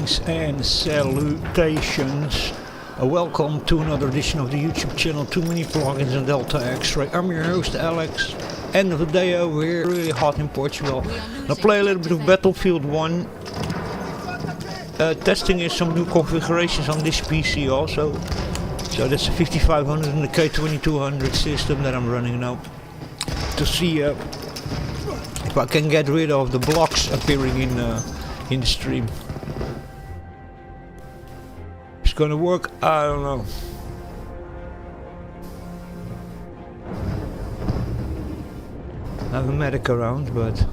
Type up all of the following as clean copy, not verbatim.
Greetings and salutations. Welcome to another edition of the YouTube channel Too Many Plugins and Delta X-Ray. I'm your host Alex. End of the day over here, really hot in Portugal. I'll play a little bit of Battlefield 1. Testing in some new configurations on this PC also. So that's a 5500 and the K2200 system that I'm running now. To see if I can get rid of the blocks appearing in the stream. It's gonna work, I don't know. I have a medic around, but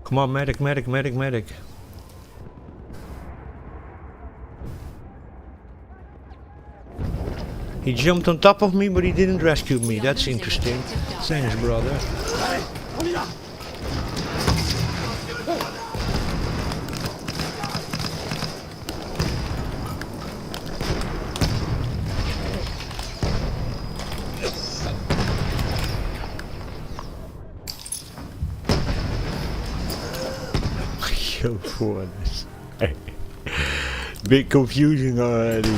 come on, medic, medic, medic, medic. He jumped on top of me, but he didn't rescue me. That's interesting. Thanks, brother. For this. Big confusion already.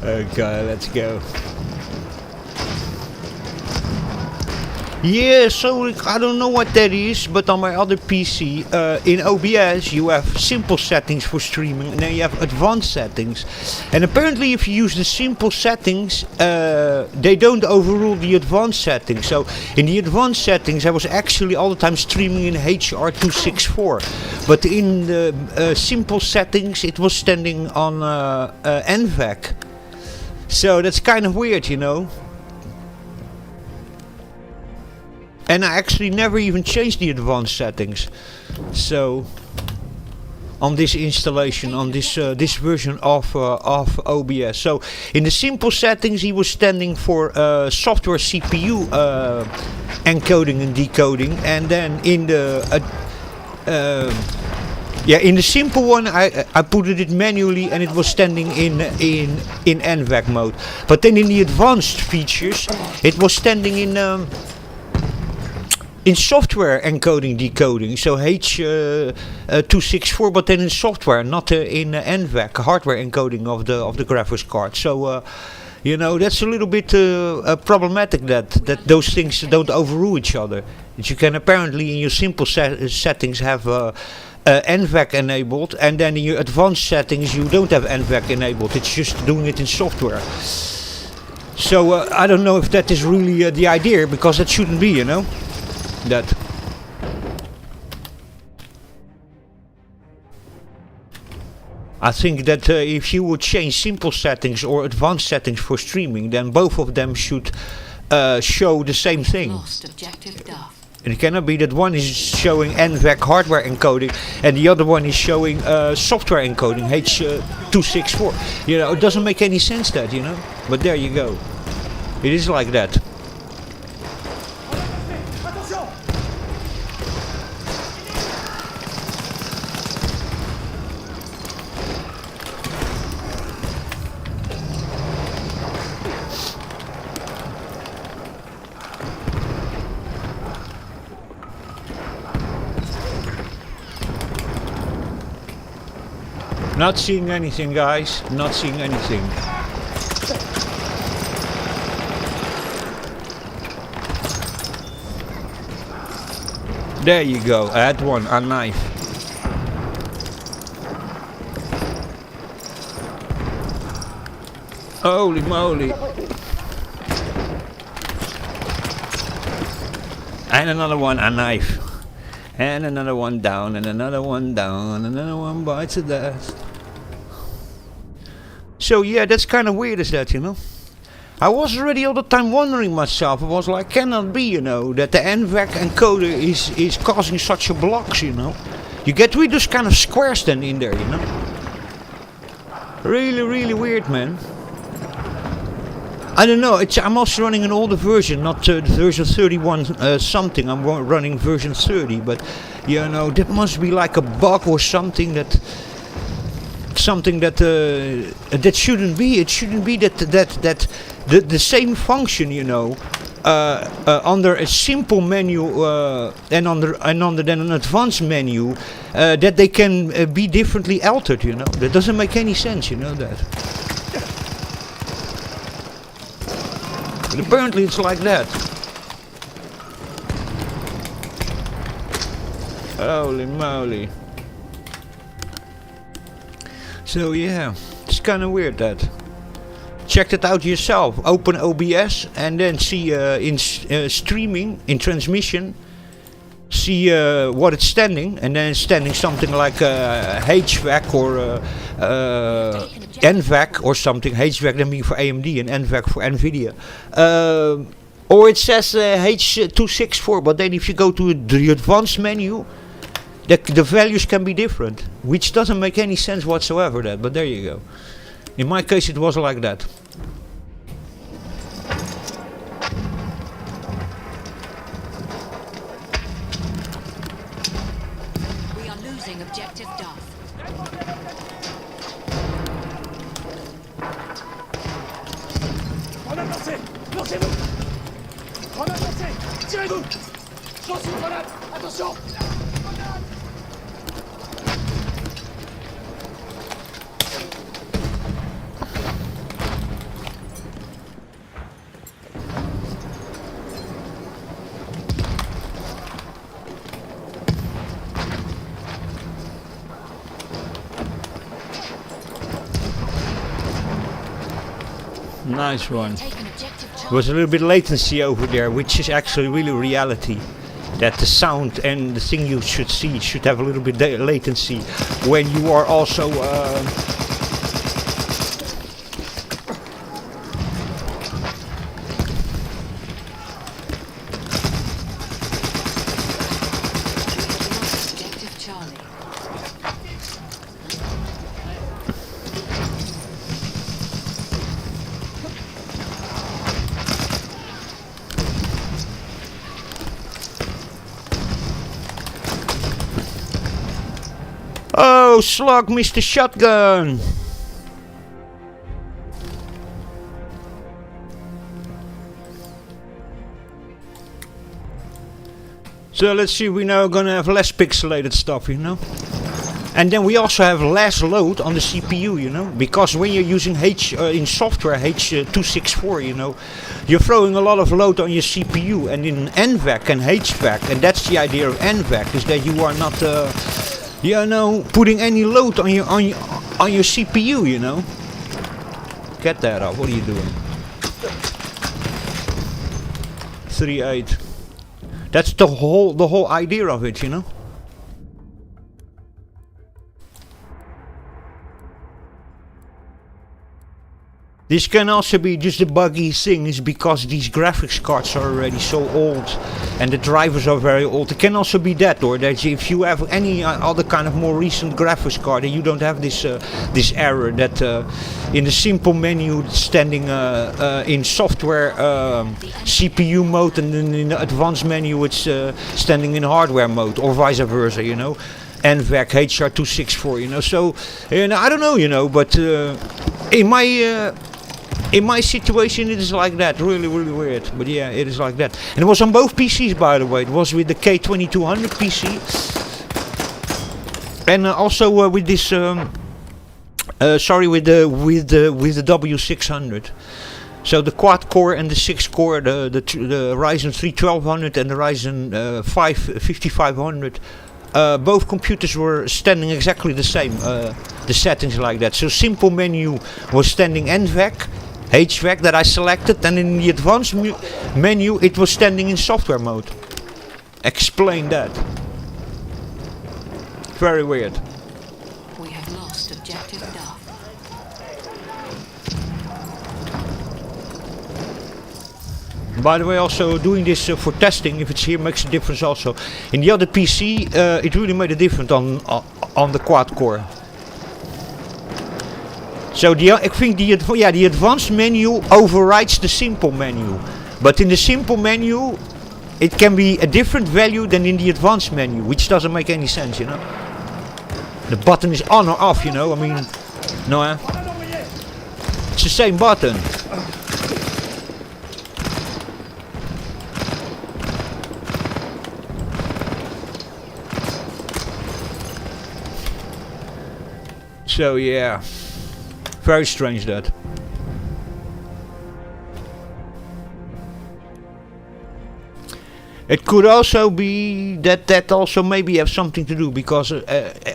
Okay, let's go. Yeah, so I don't know what that is, but on my other PC, in OBS you have simple settings for streaming and then you have advanced settings. And apparently if you use the simple settings, they don't overrule the advanced settings. So in the advanced settings I was actually all the time streaming in HR264. But in the simple settings it was standing on NVEC. So that's kind of weird, you know. And I actually never even changed the advanced settings. So on this installation, on this this version of OBS. So in the simple settings, he was standing for software CPU encoding and decoding, and then in the in the simple one, I put it manually, and it was standing in NVEC mode. But then in the advanced features, it was standing in software encoding decoding, so H264, but then in software, not in NVEC hardware encoding of the graphics card. So you know, that's a little bit problematic that those things don't overrule each other. That you can apparently in your simple settings have NVEC enabled, and then in your advanced settings you don't have NVEC enabled. It's just doing it in software. So I don't know if that is really the idea, because that shouldn't be, you know. That I think that if you would change simple settings or advanced settings for streaming, then both of them should show the same thing. And it cannot be that one is showing NVEC hardware encoding and the other one is showing software encoding, H264. You know, it doesn't make any sense that, you know. But there you go. It is like that. Not seeing anything, guys. Not seeing anything. There you go. I had one, a knife. Holy moly. And another one, a knife. And another one down, and another one down, and another one bites the dust. So yeah, that's kind of weird, is that, you know. I was already all the time wondering myself, I was like, cannot be, you know, that the NVEC encoder is causing such a blocks, you know. You get with those kind of squares then in there, you know. Really, really weird, man. I don't know. I'm also running an older version, not the version 31 something. I'm running version 30, but you know that must be like a bug or something that that shouldn't be. It shouldn't be that the same function, you know, under a simple menu and under then an advanced menu, that they can be differently altered. You know, that doesn't make any sense. You know that. But apparently it's like that. Holy moly. So yeah, it's kind of weird that. Check it out yourself. Open OBS and then see in streaming, in transmission, see what it's standing. And then it's standing something like HVAC or NVAC or something. HVAC then being for AMD and NVAC for NVIDIA. Or it says H264, but then if you go to the advanced menu, the values can be different, which doesn't make any sense whatsoever. That, but there you go. In my case, it was like that. We are losing objective Duff. Grenade lancée! Lancez-vous! Grenade lancée! Tirez-vous! Je lance une grenade! Attention! Nice one. There was a little bit latency over there, which is actually really reality. That the sound and the thing you should see should have a little bit latency when you are also Oh, slug, Mr. Shotgun! So let's see, we're now gonna have less pixelated stuff, you know? And then we also have less load on the CPU, you know? Because when you're using in software H264, you know, you're throwing a lot of load on your CPU. And in NVAC and HVAC, and that's the idea of NVAC, is that you are not you know, putting any load on your CPU, you know. Get that up. What are you doing? 3.8. That's the whole idea of it, you know. This can also be just a buggy thing, is because these graphics cards are already so old and the drivers are very old. It can also be that, or that if you have any other kind of more recent graphics card, and you don't have this this error that in the simple menu standing in software CPU mode, and then in the advanced menu it's standing in hardware mode, or vice versa, you know. NVAC HR264, you know. So, you know, I don't know, you know, but in my situation it is like that, really weird, but yeah, it is like that. And it was on both PCs, by the way. It was with the K2200 PC, and also with this sorry, with the W600. So the quad core and the 6 core, the Ryzen 3 1200 and the Ryzen 5 5500. Both computers were standing exactly the same, the settings like that. So simple menu was standing NVAC, HVAC that I selected, and in the advanced menu it was standing in software mode. Explain that. Very weird. We have lost objective Duff. By the way, also doing this for testing, if it's here, makes a difference also. In the other PC, it really made a difference on the quad core. So I think the advanced menu overrides the simple menu. But in the simple menu, it can be a different value than in the advanced menu, which doesn't make any sense, you know. The button is on or off, you know. I mean, no, it's the same button. So yeah, very strange that. It could also be that also maybe have something to do, because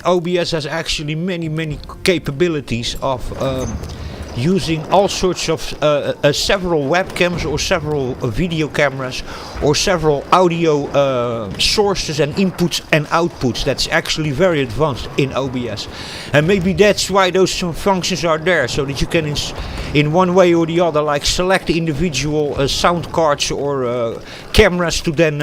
OBS has actually many capabilities of using all sorts of several webcams or several video cameras or several audio sources and inputs and outputs. That's actually very advanced in OBS, and maybe that's why those functions are there, so that you can in one way or the other like select individual sound cards or cameras to then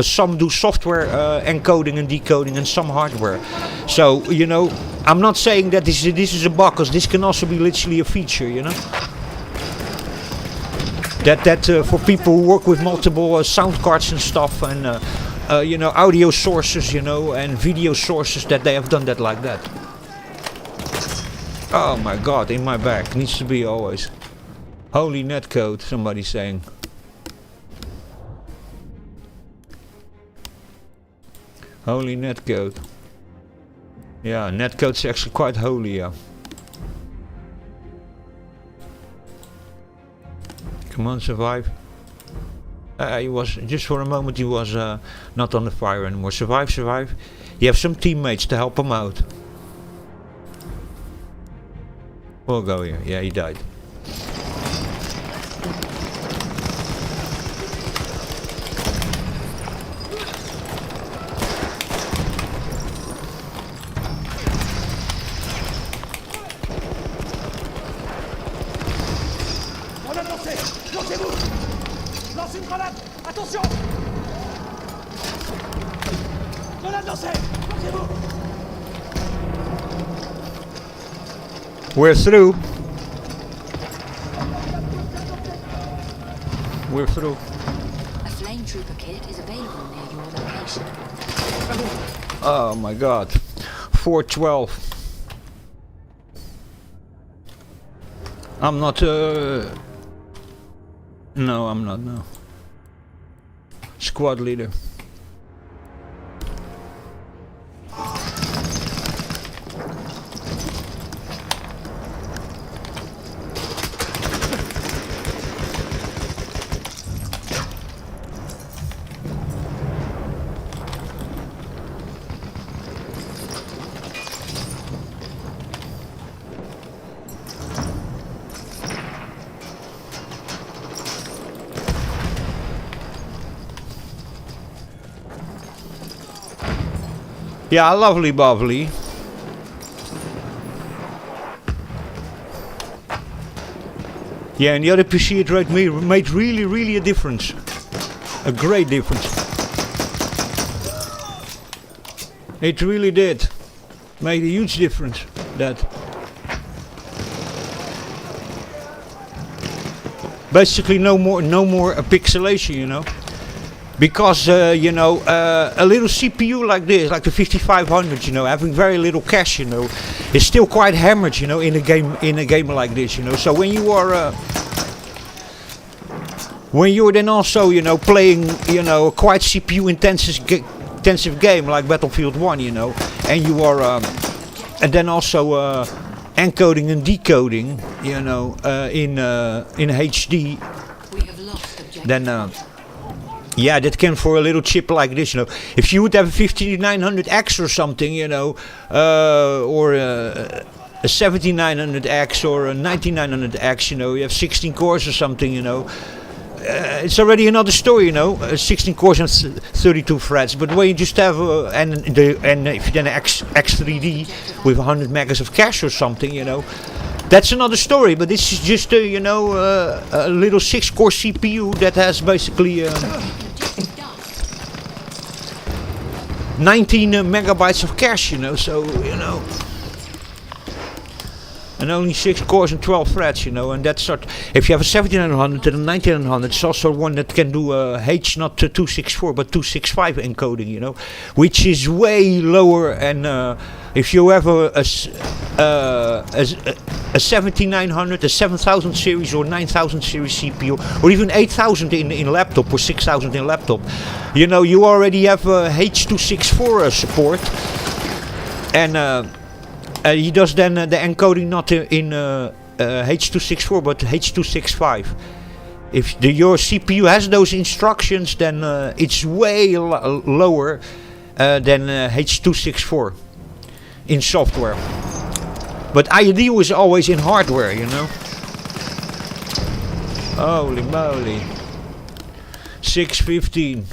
some do software encoding and decoding and some hardware. So you know, I'm not saying that this is a bug, because this can also be literally a feature, you know. That for people who work with multiple sound cards and stuff, and you know, audio sources, you know, and video sources, that they have done that like that. Oh my god, in my bag needs to be always. Holy netcode, somebody's saying. Holy netcode. Yeah, netcode's actually quite holy, yeah. Come on, survive. He was, just for a moment, he was not on the fire anymore. Survive, survive. You have some teammates to help him out. We'll go here. Yeah, he died. We're through. We're through. A flame trooper kit is available near your location. Oh my god. 412. I'm not no, I'm not, no. Squad leader. Yeah, lovely bubbly. Yeah, and the other PC it made really a difference. A great difference. It really did. Made a huge difference, that. Basically no more pixelation, you know. Because you know, a little CPU like this, like the 5500, you know, having very little cache, you know, is still quite hammered, you know, in a game like this, you know. So when you are when you're then also, you know, playing, you know, a quite CPU intensive game like Battlefield 1, you know, and you are and then also encoding and decoding, you know, in HD, then yeah, that can for a little chip like this, you know. If you would have a 5900X or something, you know, or a 7900X or a 9900X, you know, you have 16 cores or something, you know. It's already another story, you know. 16 cores and 32 threads. But when you just have and if you then X3D with 100 megas of cache or something, you know, that's another story. But this is just you know, a little 6-core CPU that has basically 19 megabytes of cache, you know. So you know, and only 6 cores and 12 threads, you know, and that's sort. If you have a 17900 and a 19900, it's also one that can do H not 264 but 265 encoding, you know, which is way lower. And if you have a 7900, a 7000 series or 9000 series CPU, or even 8000 in laptop or 6000 in laptop, you know, you already have H264 support, and he does then the encoding not in H264 but H265. If your CPU has those instructions, then it's way lower than H264 in software. But ideal is always in hardware, you know. Holy moly. 615.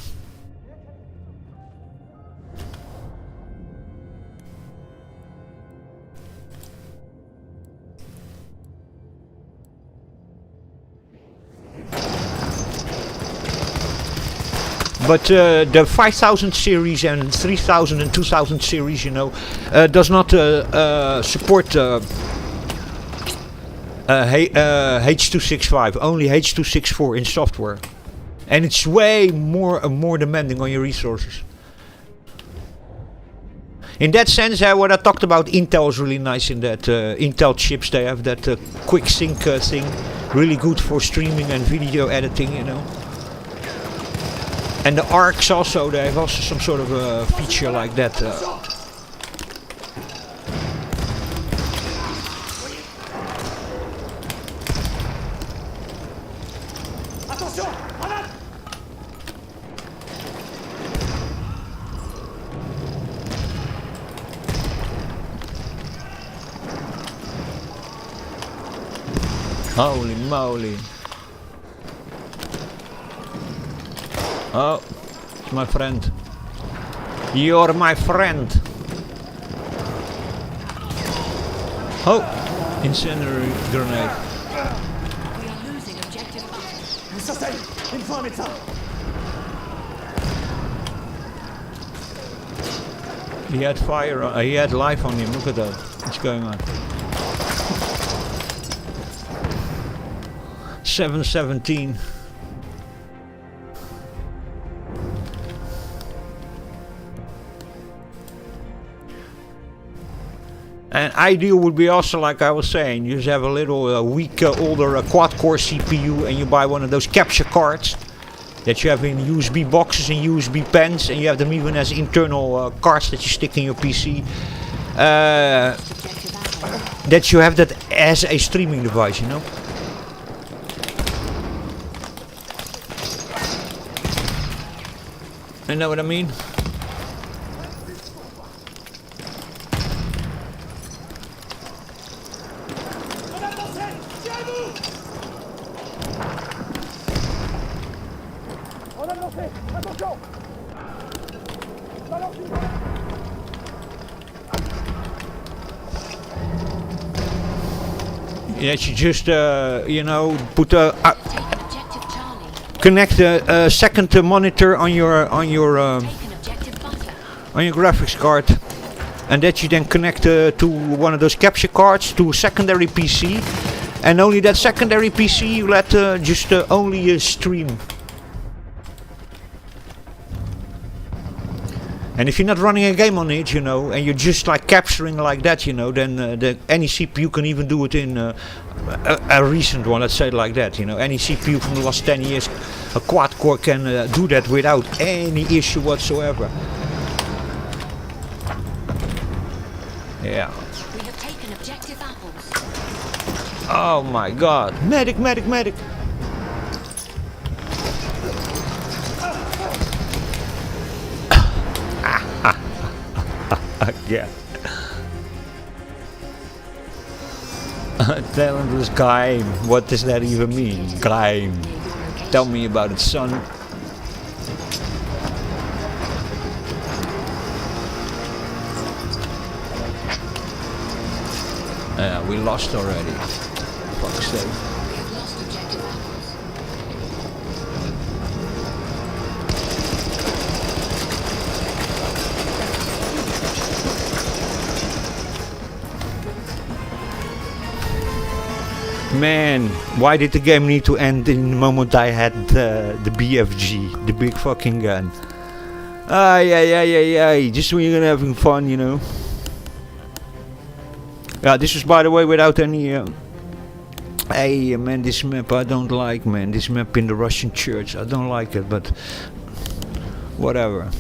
But the 5000 series and 3000 and 2000 series, you know, does not support H265, only H264 in software. And it's way more demanding on your resources. In that sense, what I talked about, Intel is really nice in that Intel chips, they have that quick sync thing, really good for streaming and video editing, you know. And the ARCs also, they have also some sort of a feature like that. Holy moly. Oh, it's my friend. You're my friend. Oh, incendiary grenade. We are losing objective Alpha. Sustain! Infirmita! He had fire, he had life on him, look at that. What's going on? 717. And ideal would be also, like I was saying, you just have a little weak, older quad-core CPU, and you buy one of those capture cards that you have in USB boxes and USB pens, and you have them even as internal cards that you stick in your PC. That you have that as a streaming device, you know. You know what I mean? That you just, you know, put a connect a second monitor on your graphics card, and that you then connect to one of those capture cards to a secondary PC, and only that secondary PC you let just only stream. And if you're not running a game on it, you know, and you're just like capturing like that, you know, then any CPU can even do it in a recent one, let's say it like that, you know. Any CPU from the last 10 years, a quad core can do that without any issue whatsoever. Yeah. We have taken objective apples. Oh my god. Medic, medic, medic. Yeah. Talentless game. What does that even mean? Game. Tell me about it, son. Yeah, we lost already. Fuck's sake. We have lost objective apples. Man, why did the game need to end in the moment I had the BFG, the big fucking gun? Just when you're having fun, you know. Yeah, this was, by the way, without any... hey, man, this map I don't like, man. This map in the Russian church, I don't like it, but... whatever.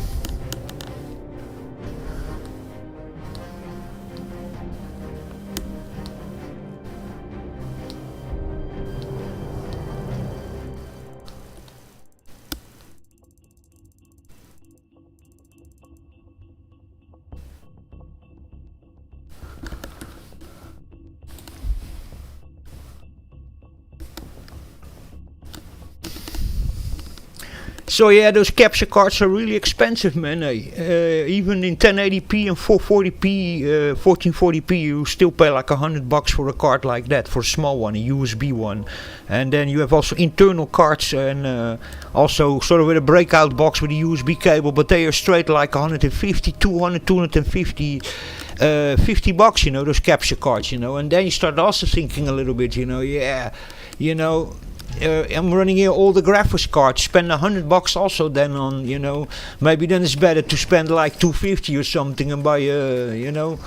So yeah, those capture cards are really expensive, man. Even in 1080p and 440p, 1440p, you still pay like $100 for a card like that, for a small one, a USB one. And then you have also internal cards, and also sort of with a breakout box with a USB cable, but they are straight like 150, 200, 250. $50, you know, those capture cards, you know. And then you start also thinking a little bit, you know, yeah, you know, I'm running here all the graphics cards, spend $100 also then on, you know, maybe then it's better to spend like 250 or something and buy you know,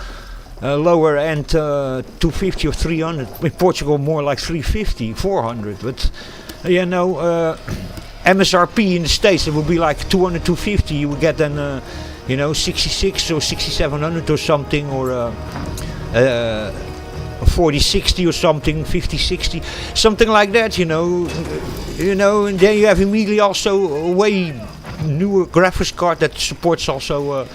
a lower end 250 or 300. In Portugal more like 350, 400, but you know, MSRP in the States it would be like 200, 250. You would get then you know, 66 or 6700 or something, or 4060 or something, 5060, something like that, you know, and then you have immediately also a way newer graphics card that supports also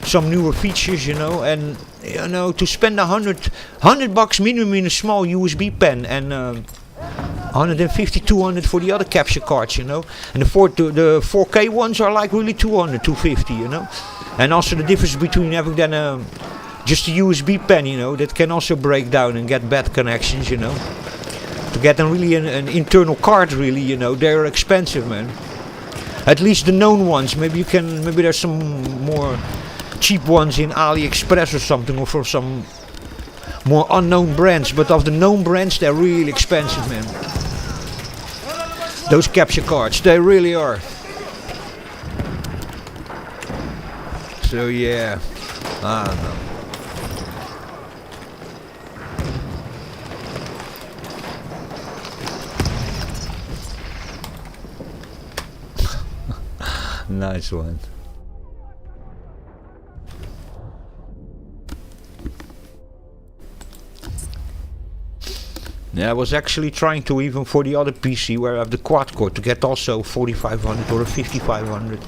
some newer features, you know, and you know, to spend $100 minimum in a small USB pen, and 150, 200 for the other capture cards, you know, and the 4K ones are like really 200, 250, you know, and also the difference between having then just a USB pen, you know, that can also break down and get bad connections, you know. To get them really an internal card, really, you know, they're expensive, man. At least the known ones. Maybe there's some more cheap ones in AliExpress or something, or for some more unknown brands. But of the known brands, they're really expensive, man. Those capture cards, they really are. So yeah, I don't know. Nice one. Yeah, I was actually trying to, even for the other PC where I have the quad core, to get also 4500 or a 5500.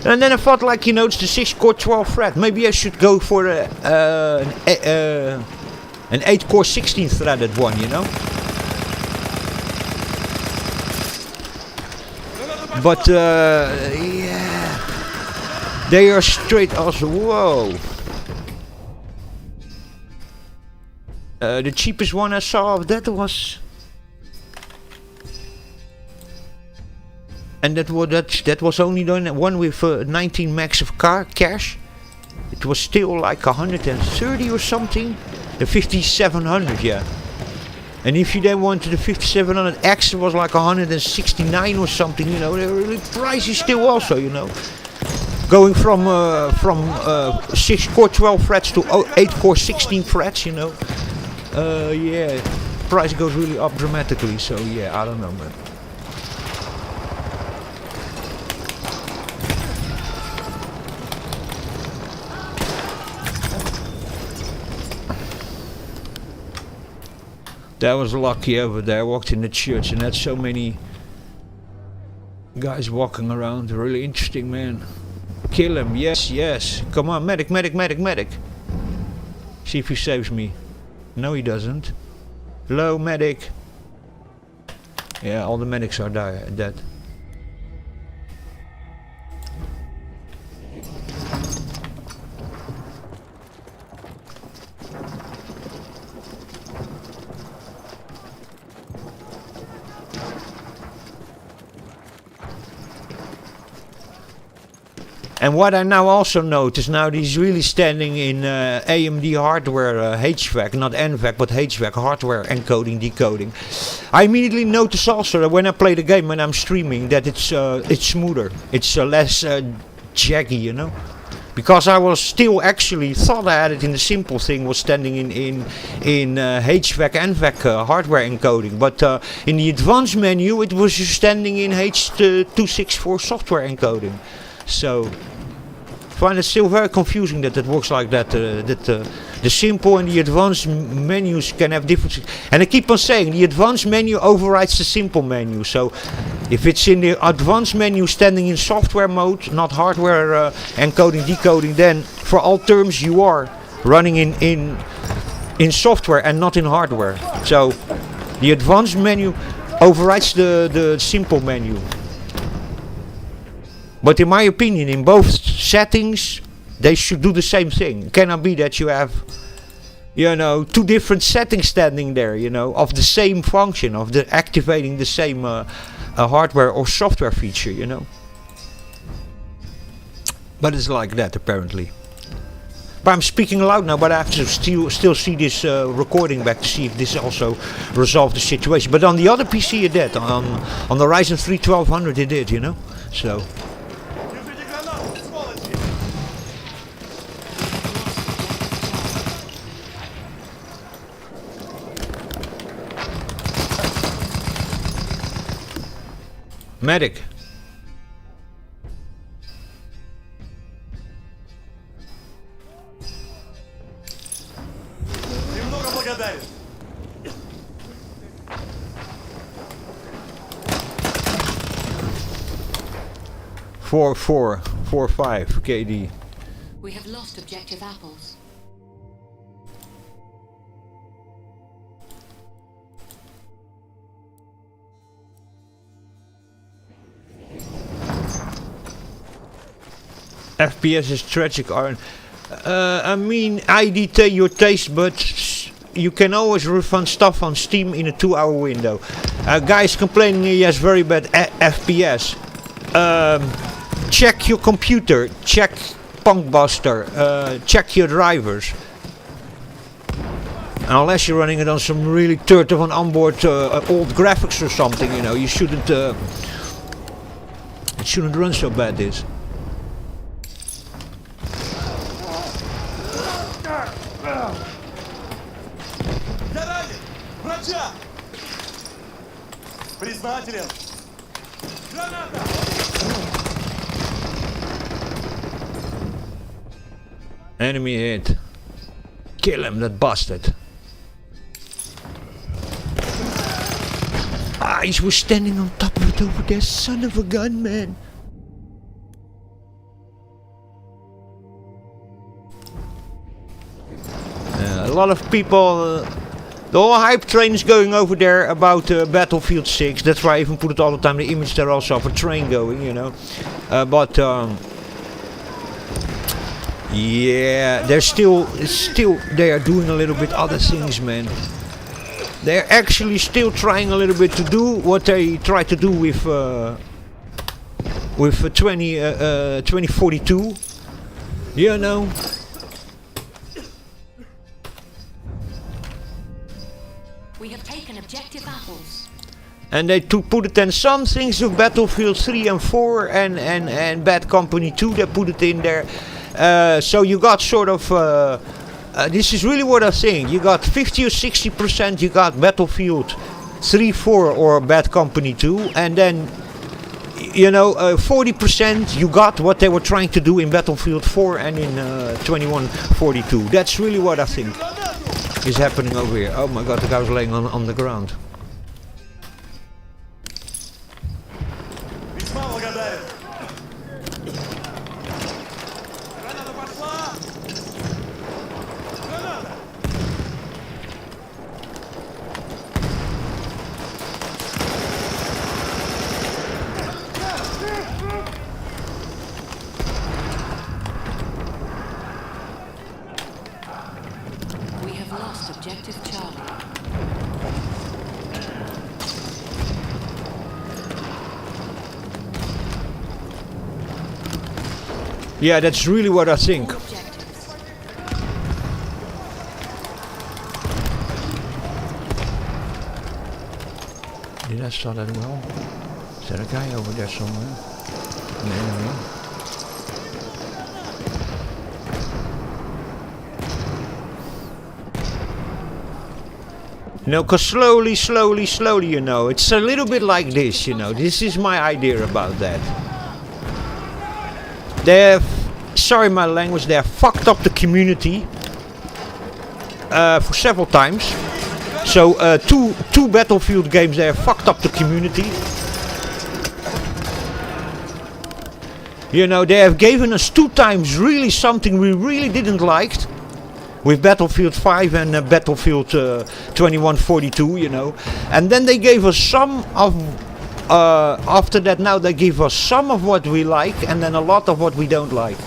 And then I thought, like, you know, it's the 6-core 12 thread. Maybe I should go for an 8-core 16 threaded one, you know. But yeah, they are straight also. Whoa. The cheapest one I saw of that was, and that was only the one with 19 megs of cache. It was still like 130 or something. The 5700, yeah. And if you then wanted the 5700X, it was like 169 or something, you know. They're really pricey still also, you know. Going from 6-core 12 threads to 8-core 16 threads, you know. Yeah, price goes really up dramatically, so yeah, I don't know, man. That was lucky over there. I walked in the church and had so many guys walking around. Really interesting, man. Kill him. Yes, yes. Come on, medic, medic, medic, medic. See if he saves me. No, he doesn't. Hello, medic. Yeah, all the medics are dead. And what I now also notice now, he's really standing in AMD hardware HVAC, not NVAC, but HVAC hardware encoding, decoding. I immediately notice also that when I play the game, when I'm streaming, that it's smoother, it's less jaggy, you know. Because I was still actually thought I had it in the simple thing, was standing in HVAC, NVAC hardware encoding, but in the advanced menu it was just standing in H264 software encoding. So I find it still very confusing that it works like that. The simple and the advanced menus can have different. And I keep on saying the advanced menu overrides the simple menu. So if it's in the advanced menu standing in software mode, not hardware encoding, decoding, then for all terms you are running in software and not in hardware. So the advanced menu overrides the simple menu. But in my opinion, in both settings, they should do the same thing. It cannot be that you have, you know, two different settings standing there, you know, of the same function, of the activating the same hardware or software feature, you know. But it's like that apparently. But I'm speaking loud now, but I have to still see this recording back to see if this also resolved the situation. But on the other PC it did, on the Ryzen 3 1200 it did, you know. So. Medic. Немного благодарен. 4445 KD. We have lost objective apples. FPS is tragic, Aaron. I mean, I detail your taste, but you can always refund stuff on Steam in a 2-hour window. Guys complaining he has very bad FPS. Check your computer, check Punkbuster, check your drivers. Unless you're running it on some really turd of an onboard old graphics or something, you know, you shouldn't. It shouldn't run so bad. This. Признателен. Граната! Enemy hit. Kill him, that bastard. Ah, he was standing on top of it over there, son of a gun, man. A lot of people... the whole hype train is going over there about Battlefield 6. That's why I even put it all the time, the image there also of a train going, you know. Yeah, they're still they are doing a little bit other things, man. They're actually still trying a little bit to do what they tried to do with 2042. You know. We have taken objective apples. And they put it in some things of Battlefield 3 and 4 and Bad Company 2, they put it in there. So you got sort of, this is really what I'm saying, you got 50 or 60% you got Battlefield 3, 4 or Bad Company 2, and then, you know, 40% you got what they were trying to do in Battlefield 4 and in 2142. That's really what I think is happening over here. Oh my god, the guy was laying on the ground. Весьма благодарен. Граната пошла! Граната! We have lost objective Charlie. Yeah, that's really what I think. All objectives. Did I saw that well? Is there a guy over there somewhere? An enemy? You know, cause slowly, you know, it's a little bit like this, you know. This is my idea about that. They've, sorry my language, they've fucked up the community for several times. So two Battlefield games, they have fucked up the community. You know, they have given us 2 times really something we really didn't like. With Battlefield 5 and Battlefield 2142, you know. And then they gave us some of, after that now they give us some of what we like and then a lot of what we don't like.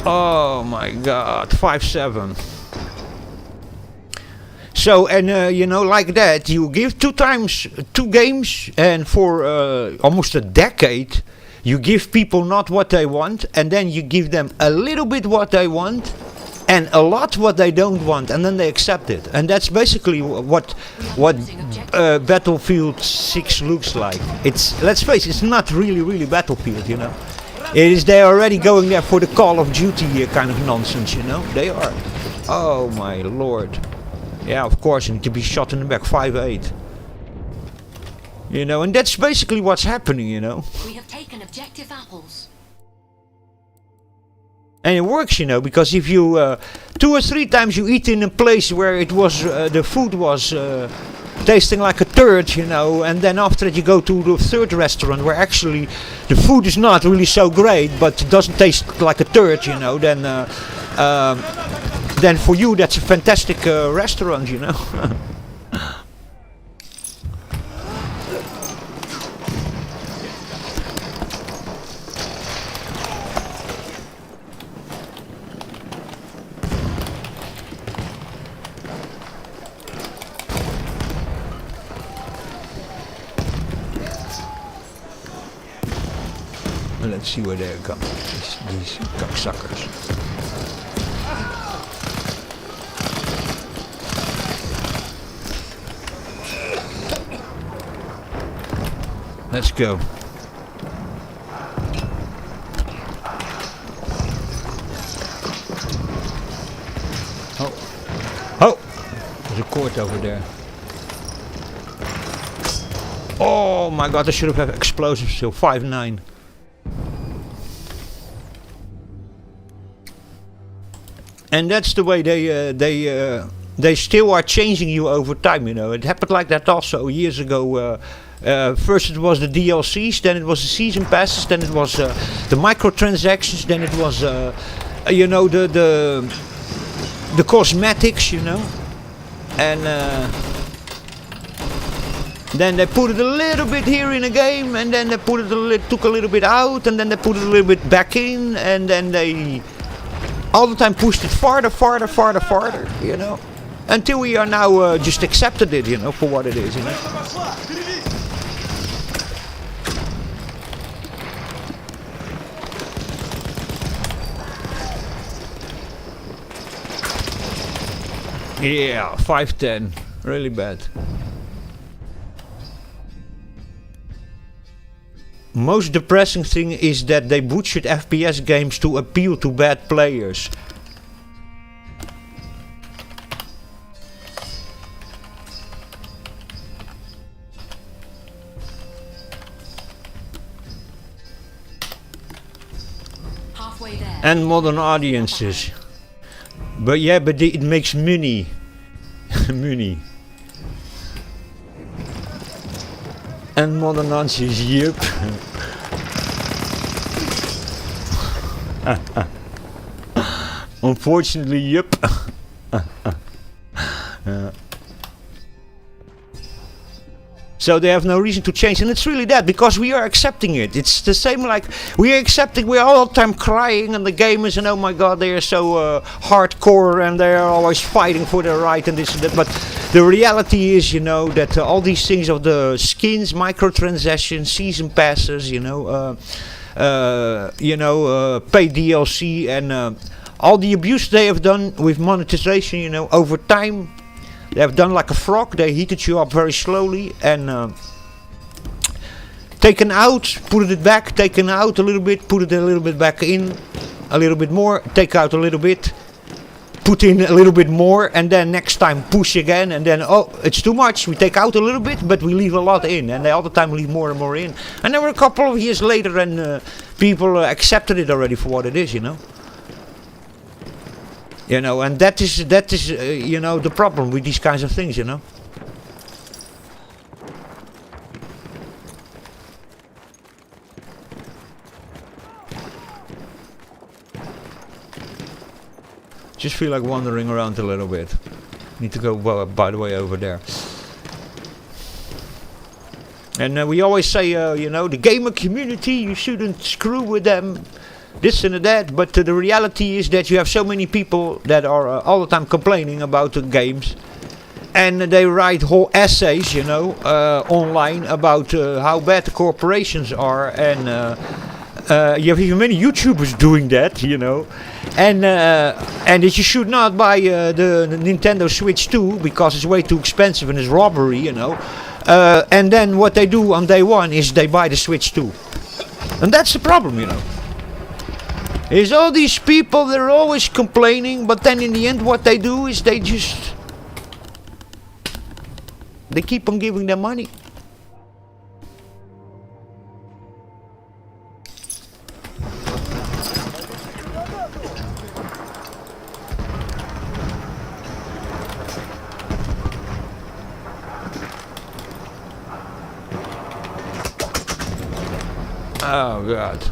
Oh my god, 5-7. So, and you know, like that, you give 2 games, and for almost a decade, you give people not what they want, and then you give them a little bit what they want, and a lot what they don't want, and then they accept it. And that's basically what Battlefield 6 looks like. It's, let's face it, it's not really Battlefield, you know. It is, they're already going there for the Call of Duty kind of nonsense, you know. They are. Oh my lord. Yeah, of course, you need to be shot in the back, 5-8. You know, and that's basically what's happening, you know. We have taken objective apples. And it works, you know, because if you 2 or 3 times you eat in a place where it was the food was tasting like a turd, you know, and then after that you go to the 3rd restaurant where actually the food is not really so great, but it doesn't taste like a turd, you know, then for you that's a fantastic restaurant, you know. Let's see where they're going, these cocksuckers. Let's go. Oh! There's a court over there. Oh my god, I should have had explosives still. 5-9. And that's the way they still are changing you over time, you know. It happened like that also years ago. First it was the DLCs, then it was the season passes, then it was the microtransactions, then it was you know, the cosmetics, you know. And then they put it a little bit here in a game, and then they put it took a little bit out, and then they put it a little bit back in, and then they all the time pushed it farther, you know, until we are now just accepted it, you know, for what it is, you know. Yeah, 5-10, really bad. Most depressing thing is that they butchered FPS games to appeal to bad players. Halfway there. And modern audiences. But yeah, but it makes money. Money. And modern audiences, yep. Unfortunately, yep. So they have no reason to change, and it's really that, because we are accepting it. It's the same like we are accepting. We are all the time crying, and the gamers, and oh my god, they are so hardcore, and they are always fighting for their right and this and that. But the reality is, you know, that all these things of the skins, microtransactions, season passes, you know, pay DLC, and all the abuse they have done with monetization, you know, over time. They have done like a frog. They heated you up very slowly and taken out, put it back, taken out a little bit, put it a little bit back in, a little bit more, take out a little bit, put in a little bit more, and then next time push again, and then oh, it's too much. We take out a little bit, but we leave a lot in, and they all the time leave more and more in. And then we're a couple of years later, and people accepted it already for what it is, you know. You know, and that is you know, the problem with these kinds of things, you know. Just feel like wandering around a little bit. Need to go, well, by the way, over there. And we always say, you know, the gamer community, you shouldn't screw with them. This and that, but the reality is that you have so many people that are all the time complaining about the games, and they write whole essays, you know, online about how bad the corporations are, and you have even many YouTubers doing that, you know, and that you should not buy the Nintendo Switch 2 because it's way too expensive and it's robbery, you know, and then what they do on day one is they buy the Switch 2, and that's the problem, you know. Is all these people, they're always complaining, but then in the end what they do is they keep on giving them money. Oh God.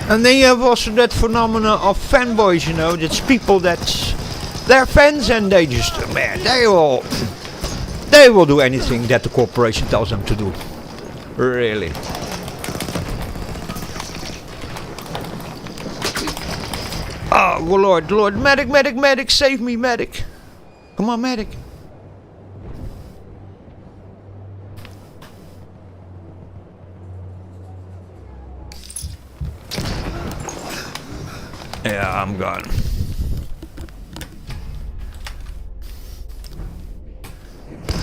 And then you have also that phenomena of fanboys, you know, that's people they're fans and they just, man, they will do anything that the corporation tells them to do. Really. Oh, Lord, medic, save me, medic. Come on, medic. Yeah, I'm gone.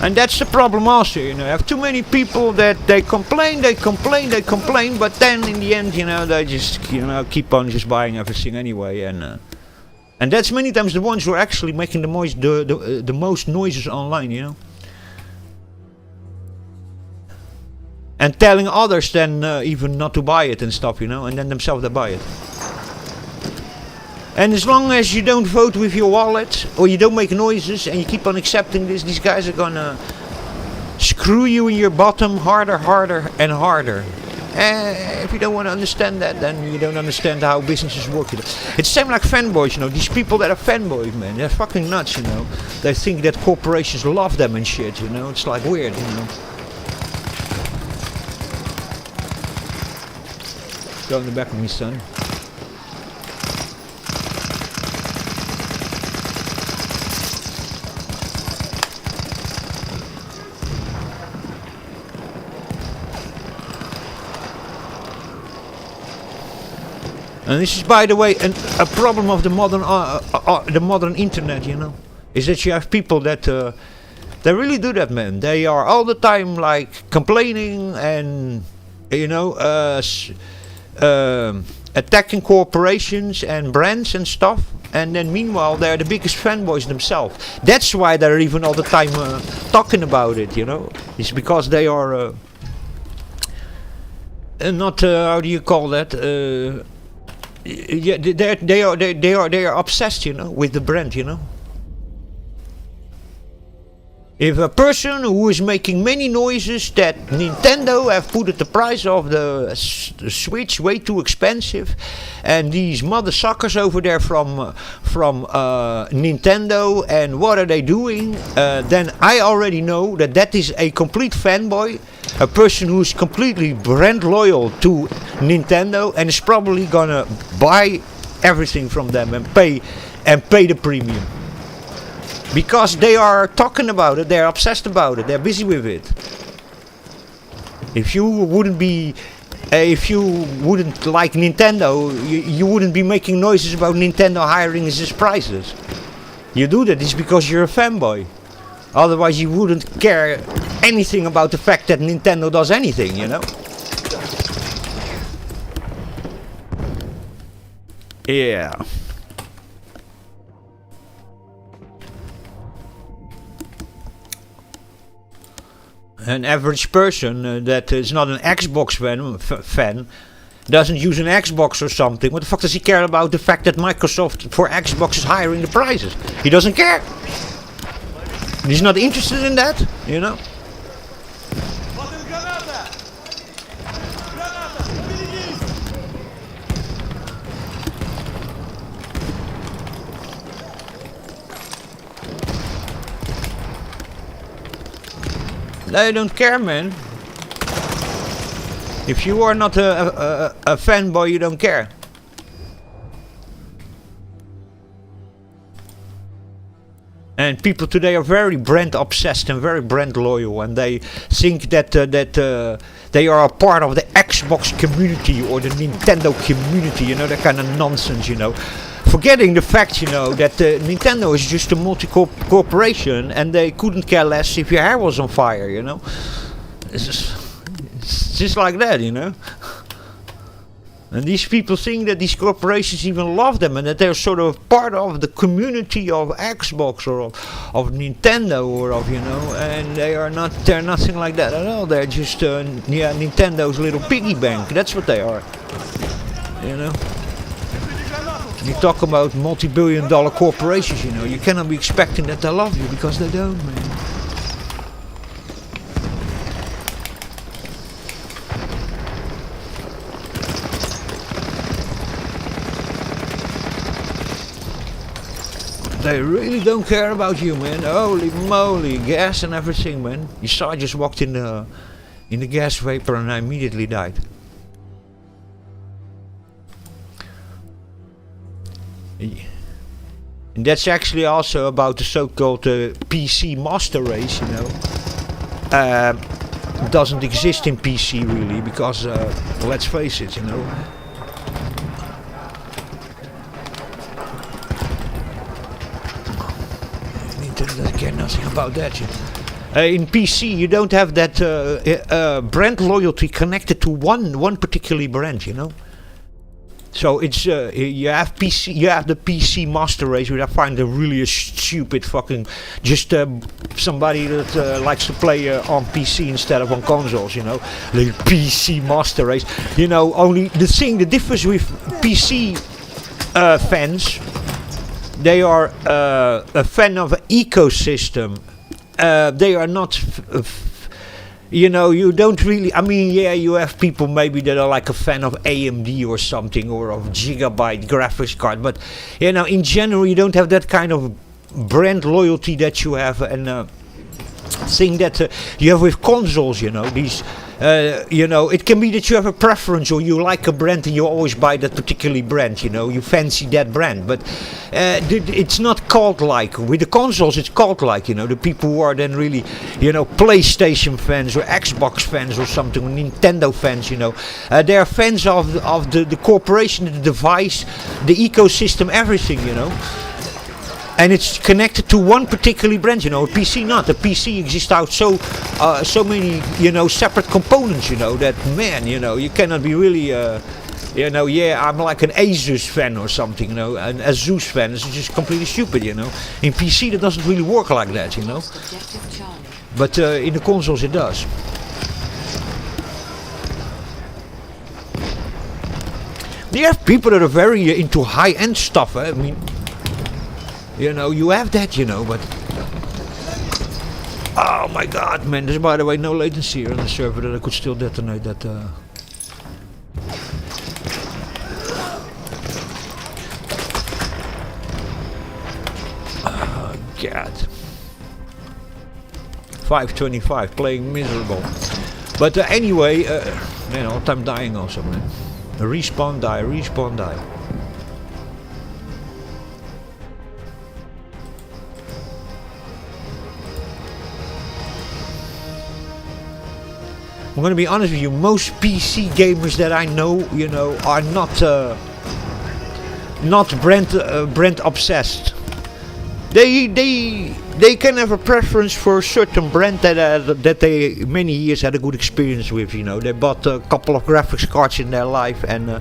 And that's the problem also, you know. You have too many people that they complain, but then in the end, you know, they just, you know, keep on just buying everything anyway, and that's many times the ones who are actually making the most noises online, you know. And telling others then even not to buy it and stuff, you know, and then themselves they buy it. And as long as you don't vote with your wallet, or you don't make noises, and you keep on accepting this, these guys are gonna screw you in your bottom harder and harder. If you don't want to understand that, then you don't understand how businesses work. It's the same like fanboys, you know. These people that are fanboys, man, they're fucking nuts, you know. They think that corporations love them and shit, you know. It's like weird, you know. Go in the back of me, son. And this is, by the way, a problem of the modern internet, you know, is that you have people that they really do that, man. They are all the time like complaining and, you know, attacking corporations and brands and stuff. And then meanwhile, they're the biggest fanboys themselves. That's why they're even all the time talking about it, you know. It's because they are not how do you call that? Yeah, they are obsessed, you know, with the brand, you know. If a person who is making many noises that Nintendo have put the price of the Switch way too expensive, and these mother suckers over there from Nintendo, and what are they doing? Then I already know that that is a complete fanboy, a person who is completely brand loyal to Nintendo, and is probably gonna buy everything from them and pay the premium. Because they are talking about it, they're obsessed about it, they're busy with it. If you wouldn't like Nintendo, you wouldn't be making noises about Nintendo hiring his prices. You do that is because you're a fanboy. Otherwise you wouldn't care anything about the fact that Nintendo does anything, you know? Yeah. An average person that is not an Xbox fan doesn't use an Xbox or something. What the fuck does he care about the fact that Microsoft for Xbox is hiring the prices? He doesn't care. He's not interested in that, you know. They don't care, man. If you are not a fanboy, you don't care. And people today are very brand obsessed and very brand loyal, and they think that they are a part of the Xbox community or the Nintendo community, you know, that kind of nonsense, you know. Forgetting the fact, you know, that Nintendo is just a multi-corporation and they couldn't care less if your hair was on fire, you know. It's just like that, you know. And these people think that these corporations even love them and that they're sort of part of the community of Xbox or of Nintendo or of, you know, and they're nothing like that at all. They're just, Nintendo's little piggy bank. That's what they are, you know. You talk about multi-billion-dollar corporations, you know, you cannot be expecting that they love you, because they don't, man. They really don't care about you, man. Holy moly, gas and everything, man. You saw I just walked in the gas vapor and I immediately died. And that's actually also about the so-called PC master race, you know. Doesn't exist in PC really, because let's face it, you know. Nintendo doesn't care nothing about that, you know. In PC you don't have that brand loyalty connected to one particular brand, you know. So it's you have the PC master race, which I find really a stupid fucking just somebody that likes to play on PC instead of on consoles, you know. The PC master race, you know. Only the difference with PC fans, they are a fan of an ecosystem. They are not. You know, you don't really, I mean, yeah, you have people maybe that are like a fan of AMD or something, or of Gigabyte graphics card, but, you know, in general, you don't have that kind of brand loyalty that you have, and thing that you have with consoles, you know, these, you know, it can be that you have a preference, or you like a brand and you always buy that particular brand, you know, you fancy that brand, but it's not cult-like. With the consoles it's cult-like, you know, the people who are then really, you know, PlayStation fans or Xbox fans or something, or Nintendo fans, you know, they are fans of the corporation, the device, the ecosystem, everything, you know. And it's connected to one particular brand, you know. A PC not. A PC exists out so many, you know, separate components, you know, that, man, you know, you cannot be really, you know, yeah, I'm like an Asus fan or something, you know. An Asus fan is just completely stupid, you know. In PC that doesn't really work like that, you know. But in the consoles it does. You have people that are very into high-end stuff, I mean, you know, you have that, you know, but my god, man. There's, by the way, no latency here on the server that I could still detonate that. Oh, god. 525, playing miserable. But anyway, man, all time dying also, man. Respawn, die, respawn, die. I'm gonna be honest with you, most PC gamers that I know, you know, are not brand obsessed. They can have a preference for a certain brand that they many years had a good experience with. You know, they bought a couple of graphics cards in their life, and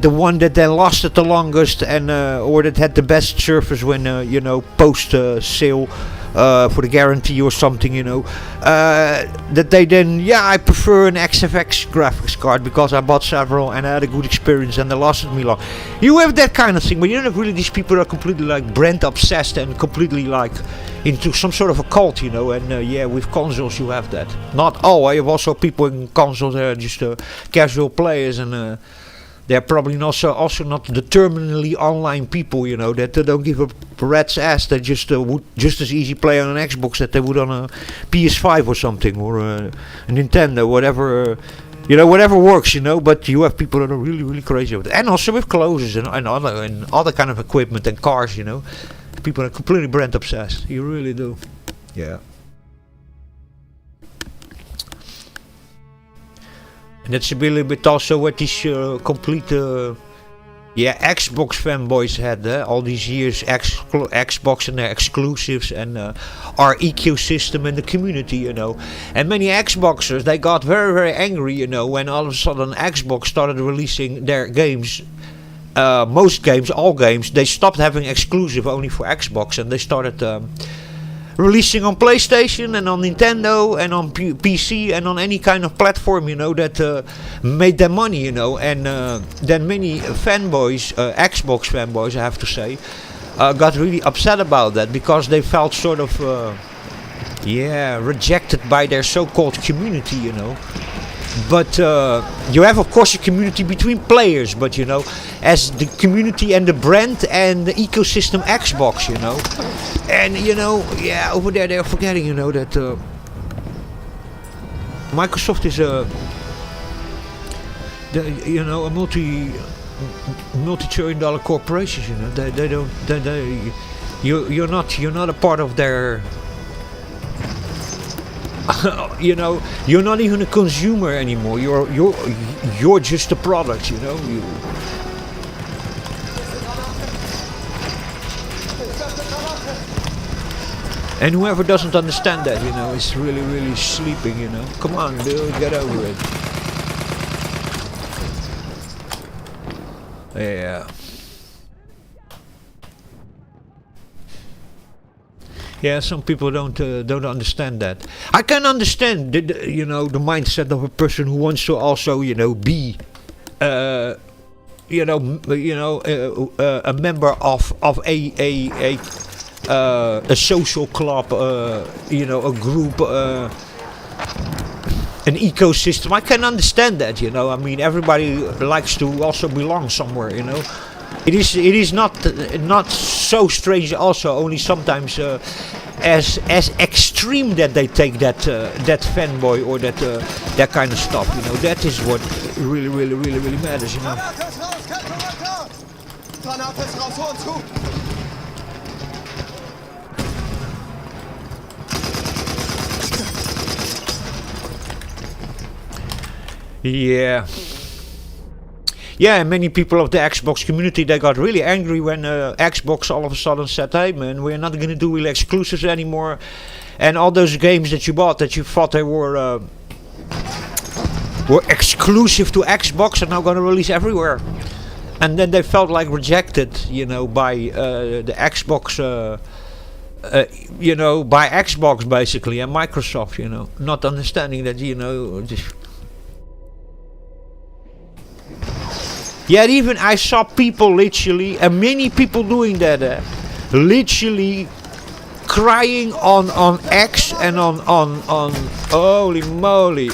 the one that then lasted the longest, and or that had the best service when you know, post sale. For the guarantee or something, you know, that they then, yeah, I prefer an XFX graphics card because I bought several and I had a good experience and they lasted me long. You have that kind of thing, but you don't have really these people that are completely like brand obsessed and completely like into some sort of a cult, you know. And yeah, with consoles you have that. Not all, I have also people in consoles that are just casual players, and they're probably also not determinedly online people, you know, that don't give a rat's ass. They just would just as easy play on an Xbox that they would on a PS5 or something, or a Nintendo, whatever, you know, whatever works, you know. But you have people that are really, really crazy with it, and also with clothes and other kind of equipment and cars, you know. People are completely brand obsessed. You really do, yeah. And that's a little bit also what these complete, Xbox fanboys had all these years. Xbox and their exclusives and our ecosystem and the community, you know. And many Xboxers, they got very, very angry, you know, when all of a sudden Xbox started releasing their games. Most games, all games, they stopped having exclusive only for Xbox, and they started releasing on PlayStation and on Nintendo and on PC and on any kind of platform, you know, that made them money, you know. And then many fanboys, Xbox fanboys, I have to say, got really upset about that because they felt sort of, rejected by their so-called community, you know. But you have, of course, a community between players, but, you know, as the community and the brand and the ecosystem Xbox, you know. And, you know, yeah, over there they're forgetting, you know, that Microsoft is a multi-trillion-dollar corporation, you know. You're not a part of their. You know, you're not even a consumer anymore. You're just a product, you know. And whoever doesn't understand that, you know, is really, really sleeping, you know. Come on, dude, get over it. Yeah. Yeah, some people don't understand that. I can understand, you know, the mindset of a person who wants to also, you know, be, a member of a social club, you know, a group, an ecosystem. I can understand that, you know. I mean, everybody likes to also belong somewhere, you know. It is not so strange. Also, only sometimes as extreme that they take that fanboy or that kind of stuff. You know, that is what really matters. You know. Yeah. Yeah, and many people of the Xbox community, they got really angry when Xbox all of a sudden said, hey man, we're not going to do really exclusives anymore. And all those games that you bought that you thought they were exclusive to Xbox are now going to release everywhere. And then they felt like rejected, you know, by the Xbox, you know, by Xbox basically and Microsoft, you know, not understanding that, you know, just... Yet even I saw people literally, and many people doing that, literally crying on X and on holy moly,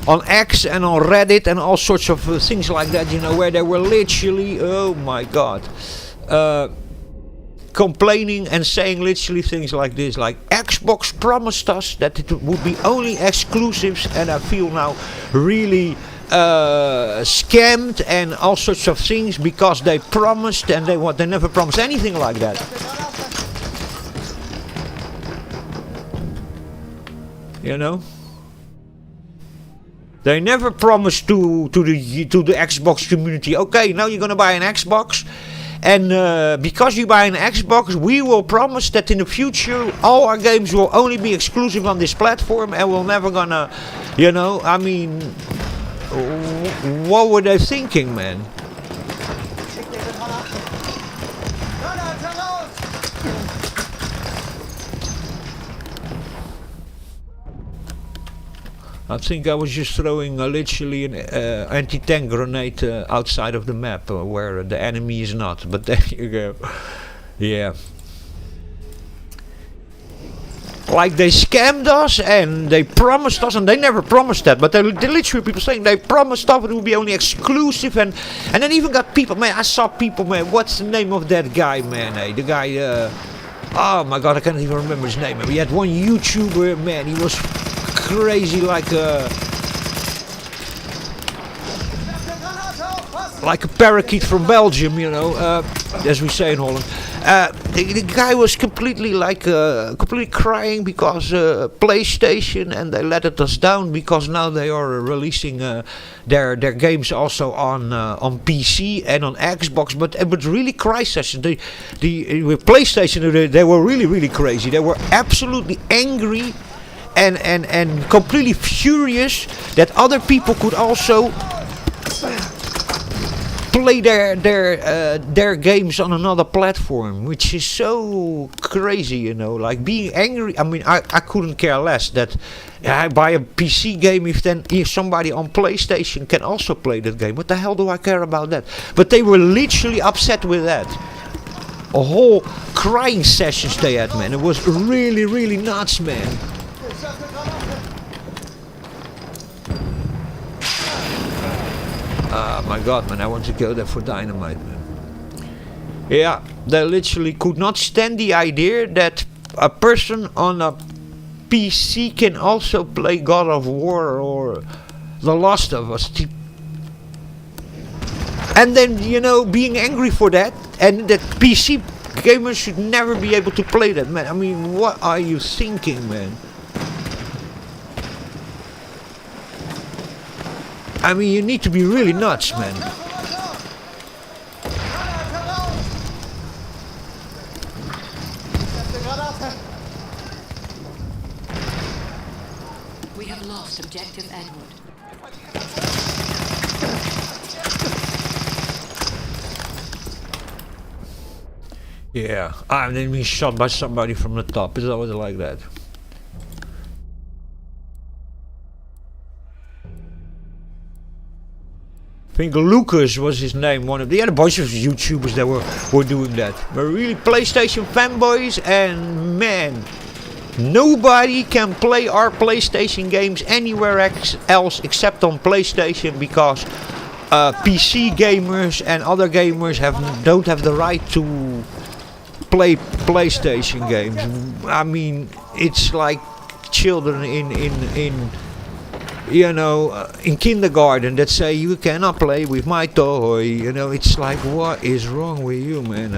on X and on Reddit and all sorts of things like that, you know, where they were literally, oh my god, complaining and saying literally things like this, like Xbox promised us that it would be only exclusives, and I feel now really scammed and all sorts of things because they promised and they never promised anything like that. You know, they never promised to the Xbox community, okay, now you're gonna buy an Xbox, and because you buy an Xbox, we will promise that in the future all our games will only be exclusive on this platform, and we're never gonna, you know, I mean, what were they thinking, man? I think I was just throwing literally an anti-tank grenade outside of the map where the enemy is not. But there you go. Yeah. Like they scammed us and they promised us, and they never promised that. But they literally people saying they promised stuff it would be only exclusive, and then even got people, man. I saw people, man. What's the name of that guy, man? Hey, the guy. Oh my god, I can't even remember his name. We had one YouTuber, man. He was crazy like a parakeet from Belgium, you know, as we say in Holland. The guy was completely completely crying because PlayStation, and they let us down because now they are releasing their games also on PC and on Xbox. But really cry sessions. With PlayStation they were really crazy. They were absolutely angry and completely furious that other people could also play their games on another platform, which is so crazy, you know, like being angry. I mean, I couldn't care less that I buy a PC game if somebody on PlayStation can also play that game. What the hell do I care about that? But they were literally upset with that. A whole crying sessions they had, man. It was really nuts, man. My god, man, I want to go there for dynamite, man. Yeah, they literally could not stand the idea that a person on a PC can also play God of War or The Last of Us. And then, you know, being angry for that, and that PC gamers should never be able to play that, man. I mean, what are you thinking, man? I mean, you need to be really nuts, man. We have lost objective Edward. Yeah, I'm then being shot by somebody from the top. It's always like that. I think Lucas was his name, one of the other bunch of YouTubers that were doing that. Were really PlayStation fanboys, and man, nobody can play our PlayStation games anywhere else except on PlayStation, because PC gamers and other gamers don't have the right to play PlayStation games. I mean, it's like children in you know, in kindergarten that say you cannot play with my toy. You know, it's like, what is wrong with you, man?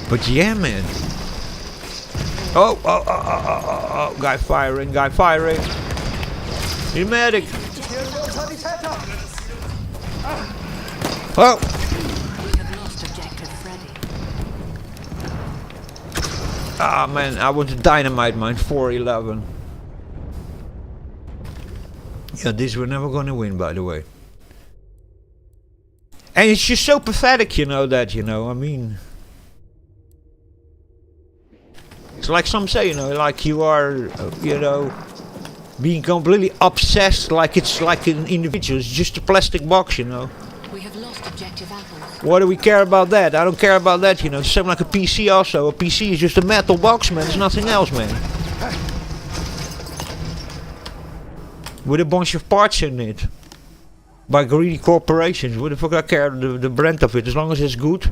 But yeah, man. Oh, guy firing. Need a medic. Oh. Ah, man, I want to dynamite mine. 411. Yeah, this we're never gonna win, by the way. And it's just so pathetic, you know, that, you know, I mean, it's like some say, you know, like you are, you know, being completely obsessed like it's like an individual. It's just a plastic box, you know. We have lost objective apples. What do we care about that? I don't care about that, you know. It's same like a PC also. A PC is just a metal box, man. It's nothing else, man. With a bunch of parts in it. By greedy corporations. What the fuck I care the brand of it, as long as it's good.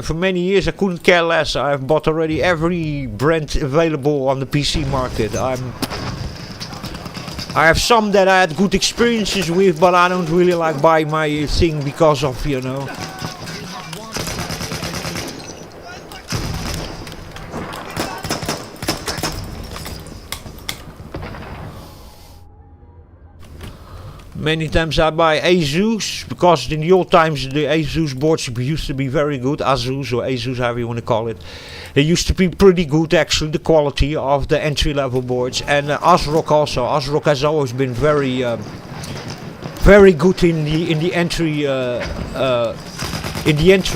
For many years I couldn't care less. I've bought already every brand available on the PC market. I have some that I had good experiences with, but I don't really like buy my thing because of, you know. Many times I buy Asus, because in the old times the Asus boards used to be very good. Asus or Asus, however you want to call it. They used to be pretty good actually, the quality of the entry level boards. And ASRock also. ASRock has always been very very good in the entry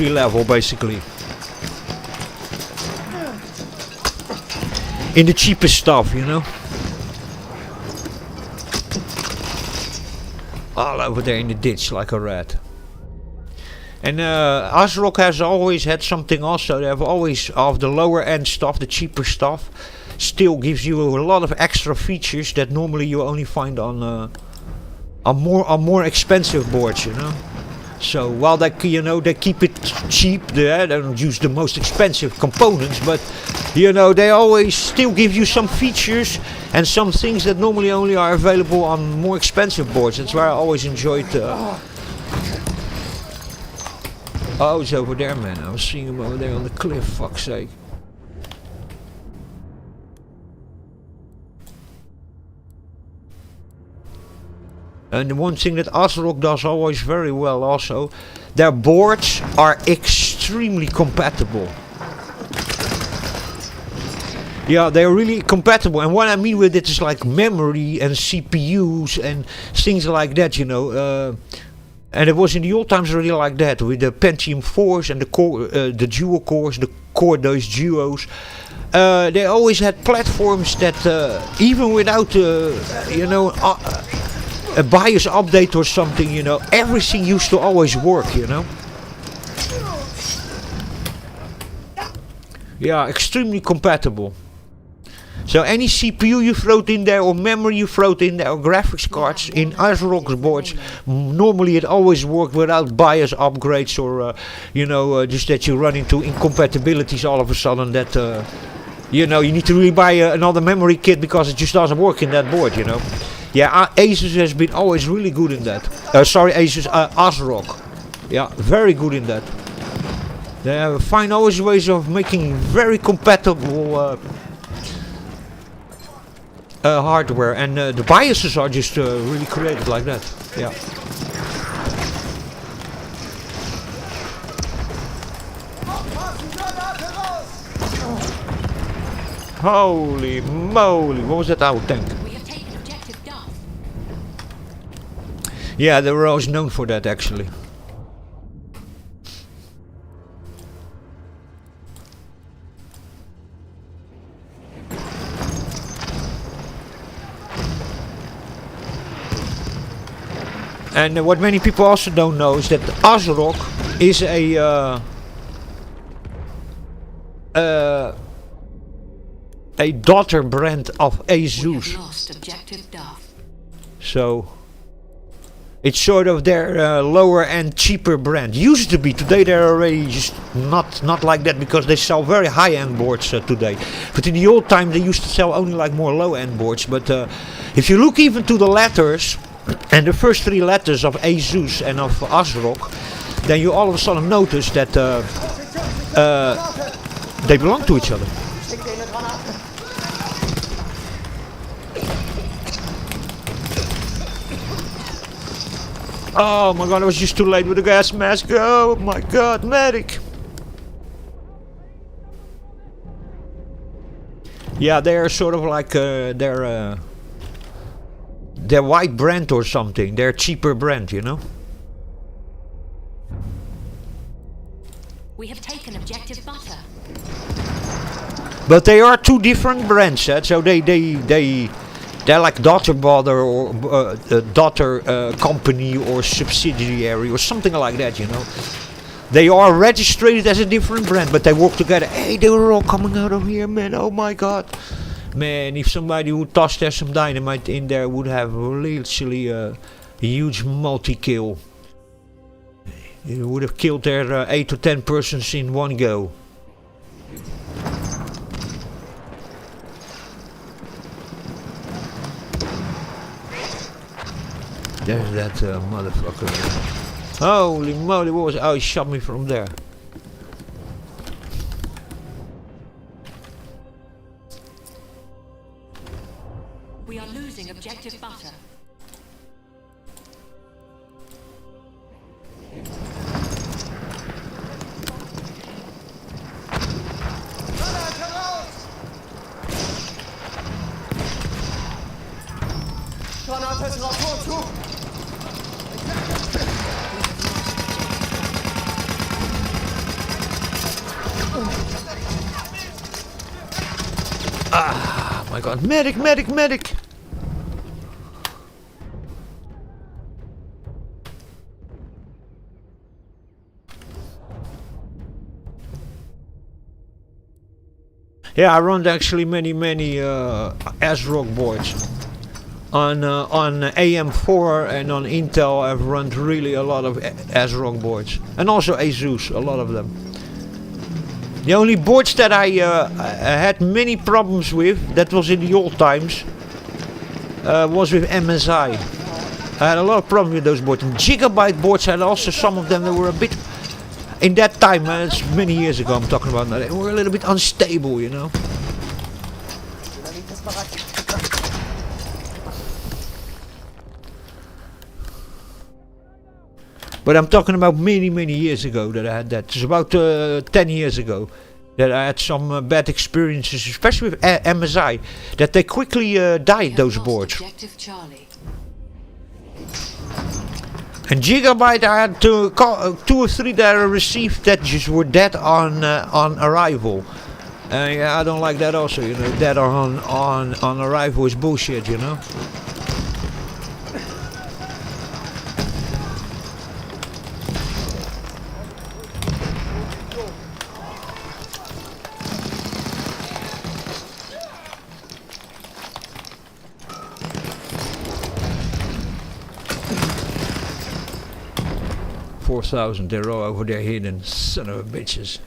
level basically. In the cheapest stuff, you know. All over there in the ditch like a rat. And ASRock has always had something also. They have always, of the lower end stuff, the cheaper stuff, still gives you a lot of extra features that normally you only find on more expensive boards, you know. So while they, you know, they keep it cheap, they don't use the most expensive components, but you know, they always still give you some features and some things that normally only are available on more expensive boards. That's why I always enjoyed. Oh, it's over there, man. I was seeing him over there on the cliff. Fuck's sake. And the one thing that ASRock does always very well also, their boards are extremely compatible. Yeah, they're really compatible, and what I mean with it is like memory and CPUs and things like that, you know. And it was in the old times really like that, with the Pentium 4s and the core, the dual cores, the core those duos. They always had platforms that even without, you know, a BIOS update or something, you know, everything used to always work, you know. Yeah, extremely compatible. So any CPU you throw in there, or memory you throw in there, or graphics cards in ASRock's boards, normally it always worked without BIOS upgrades or, you know, just that you run into incompatibilities all of a sudden that, you know, you need to really buy another memory kit because it just doesn't work in that board, you know. Yeah, Asus has been always really good in that. Sorry, Asus, ASRock. Yeah, very good in that. They find always ways of making very compatible hardware, and the BIOSes are just really created like that. Yeah. Holy moly! What was that our tank? Yeah, they were always known for that actually. And what many people also don't know is that ASRock is a daughter brand of Asus. So it's sort of their lower end, cheaper brand. Used to be. Today they're already just not like that, because they sell very high end boards today. But in the old time they used to sell only like more low end boards. But if you look even to the letters and the first three letters of Asus and of ASRock, then you all of a sudden notice that they belong to each other. Oh my god, I was just too late with the gas mask. Oh my god, medic! Yeah, they're sort of like they're white brand or something. They're cheaper brand, you know. We have taken objective butter. But they are two different brands, so they're like daughter brother or daughter company or subsidiary or something like that, you know. They are registered as a different brand, but they work together. Hey, they were all coming out of here, man. Oh my god. Man, if somebody would toss there some dynamite in there, would have literally a huge multi-kill. It would have killed their 8 to 10 persons in one go. There's that motherfucker. Holy moly, what was... Oh, he shot me from there. We are losing objective butter. Granatesseratoren zu! Ah, my god. Medic, medic, medic! Yeah, I run actually many ASRock boards. On AM4 and on Intel I've run really a lot of ASRock boards. And also Asus, a lot of them. The only boards that I had many problems with, that was in the old times, was with MSI. I had a lot of problems with those boards. And Gigabyte boards had also some of them that were a bit, in that time, it's many years ago I'm talking about now, they were a little bit unstable, you know. But I'm talking about many years ago that I had that. It's about 10 years ago that I had some bad experiences, especially with MSI, that they quickly died, those boards. And Gigabyte, I had 2 or 3 that I received that just were dead on arrival. Yeah, I don't like that also, you know. Dead on arrival is bullshit, you know. They're all over there hidden, son of a bitches.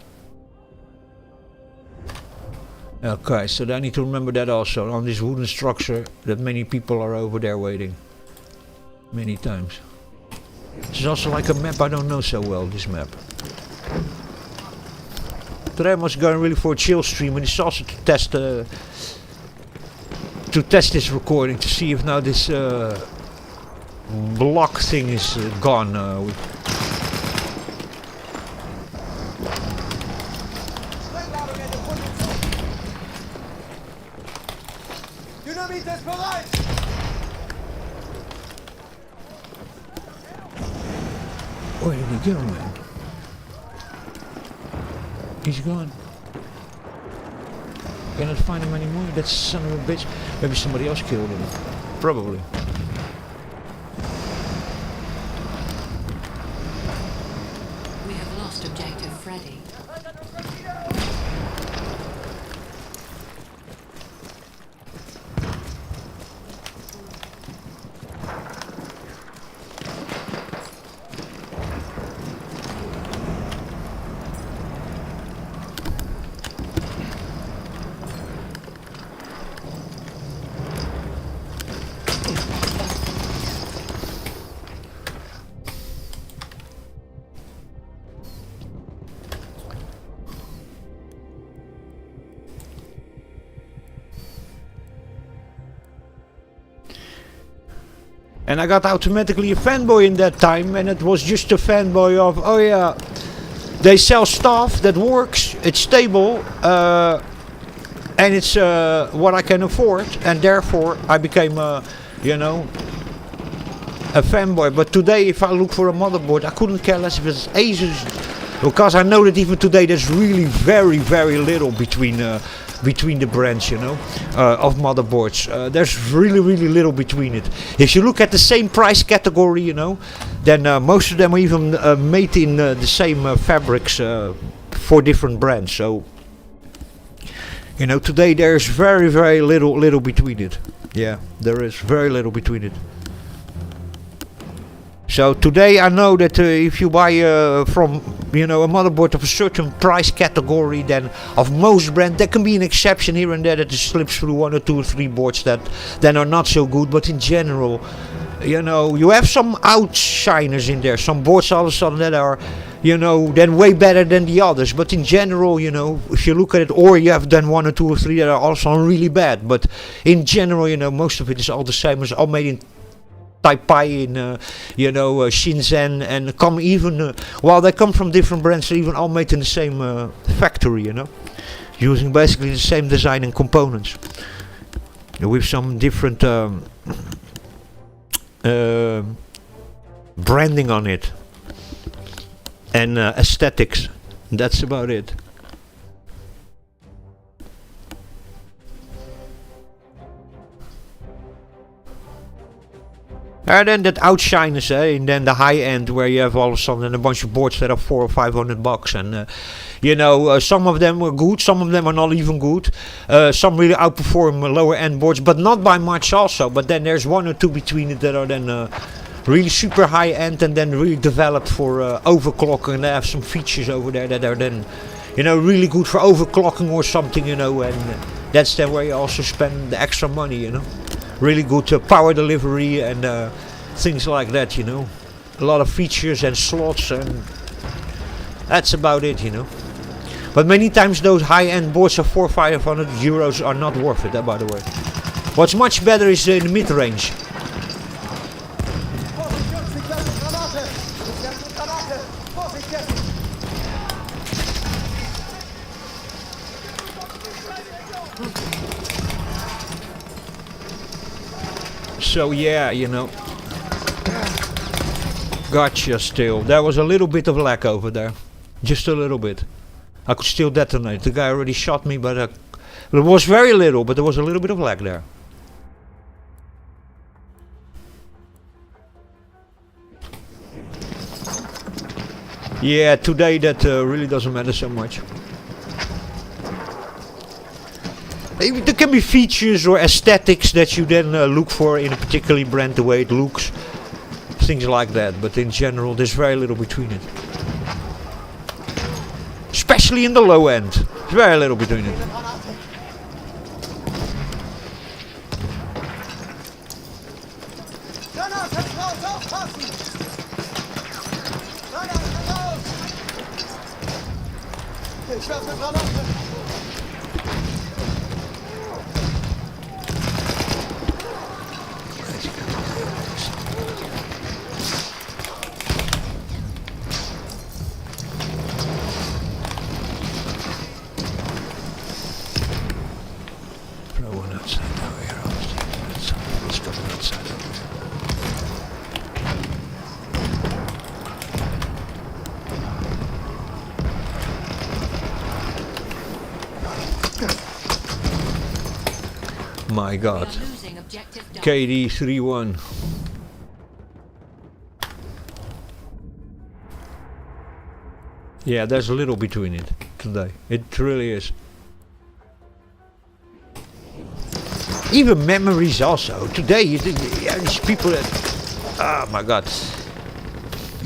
Okay, so I need to remember that also, on this wooden structure, that many people are over there waiting. Many times. This is also like a map I don't know so well, this map. Today I was going really for a chill stream, and it's also to test this recording, to see if now this block thing is gone. Where did he go, man? He's gone. Cannot find him anymore. That son of a bitch. Maybe somebody else killed him. Probably. We have lost objective Freddy. And I got automatically a fanboy in that time, and it was just a fanboy of, oh yeah, they sell stuff that works, it's stable, and it's what I can afford, and therefore I became, you know, a fanboy. But today, if I look for a motherboard, I couldn't care less if it's Asus, because I know that even today there's really very little between between the brands, you know, of motherboards. There's really little between it. If you look at the same price category, you know, then most of them are even made in the same fabrics for different brands. So, you know, today there's very little between it. Yeah, there is very little between it. So today I know that if you buy from, you know, a motherboard of a certain price category, then of most brands, there can be an exception here and there that it slips through 1 or 2 or 3 boards that then are not so good. But in general, you know, you have some outshiners in there. Some boards all of a sudden that are, you know, then way better than the others. But in general, you know, if you look at it, or you have then 1 or 2 or 3 that are also really bad. But in general, you know, most of it is all the same. It's all made in Taipei, in you know, Shenzhen, and come even while they come from different brands, they're even all made in the same factory, you know, using basically the same design and components with some different branding on it and aesthetics. That's about it. And then that outshiners, and then the high end where you have all of a sudden a bunch of boards that are $400 or $500, and you know, some of them are good, some of them are not even good. Some really outperform lower end boards, but not by much also. But then there's 1 or 2 between it that are then really super high end and then really developed for overclocking, and they have some features over there that are then, you know, really good for overclocking or something, you know, and that's then where you also spend the extra money, you know. Really good power delivery and things like that, you know. A lot of features and slots, and that's about it, you know. But many times those high-end boards of 400 or 500 euros are not worth it, by the way. What's much better is in the mid-range. So yeah, you know, gotcha still. There was a little bit of lag over there. Just a little bit. I could still detonate. The guy already shot me, but it was very little, but there was a little bit of lag there. Yeah, today that really doesn't matter so much. There can be features or aesthetics that you then look for in a particular brand, the way it looks, things like that. But in general, there's very little between it. Especially in the low end, there's very little between it. My God. KD 3-1. Yeah, there's a little between it today. It really is. Even memories also. Today, these people that, oh my God,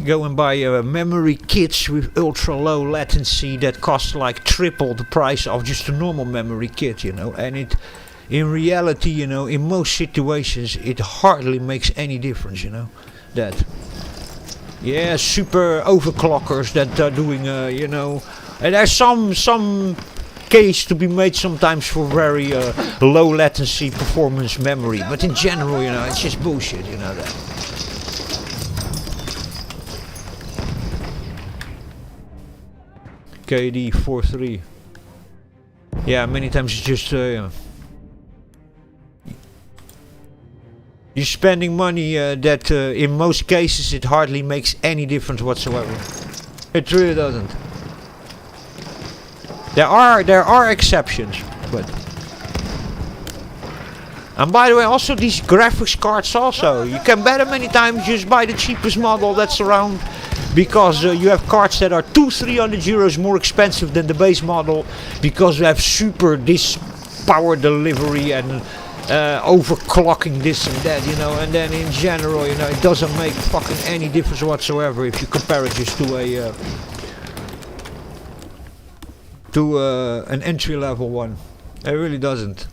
go and buy memory kits with ultra low latency that cost like triple the price of just a normal memory kit, you know, and it, in reality, you know, in most situations, it hardly makes any difference, you know, that. Yeah, super overclockers that are doing, you know, and there's some case to be made sometimes for very low latency performance memory, but in general, you know, it's just bullshit, you know that. KD 4-3. Yeah, many times it's just, you're spending money that in most cases it hardly makes any difference whatsoever. It really doesn't. There are exceptions. But and by the way, also these graphics cards also, you can better many times just buy the cheapest model that's around, because you have cards that are 200-300 euros more expensive than the base model, because you have super this power delivery and overclocking this and that, you know. And then in general, you know, it doesn't make fucking any difference whatsoever if you compare it just to an entry level one. It really doesn't.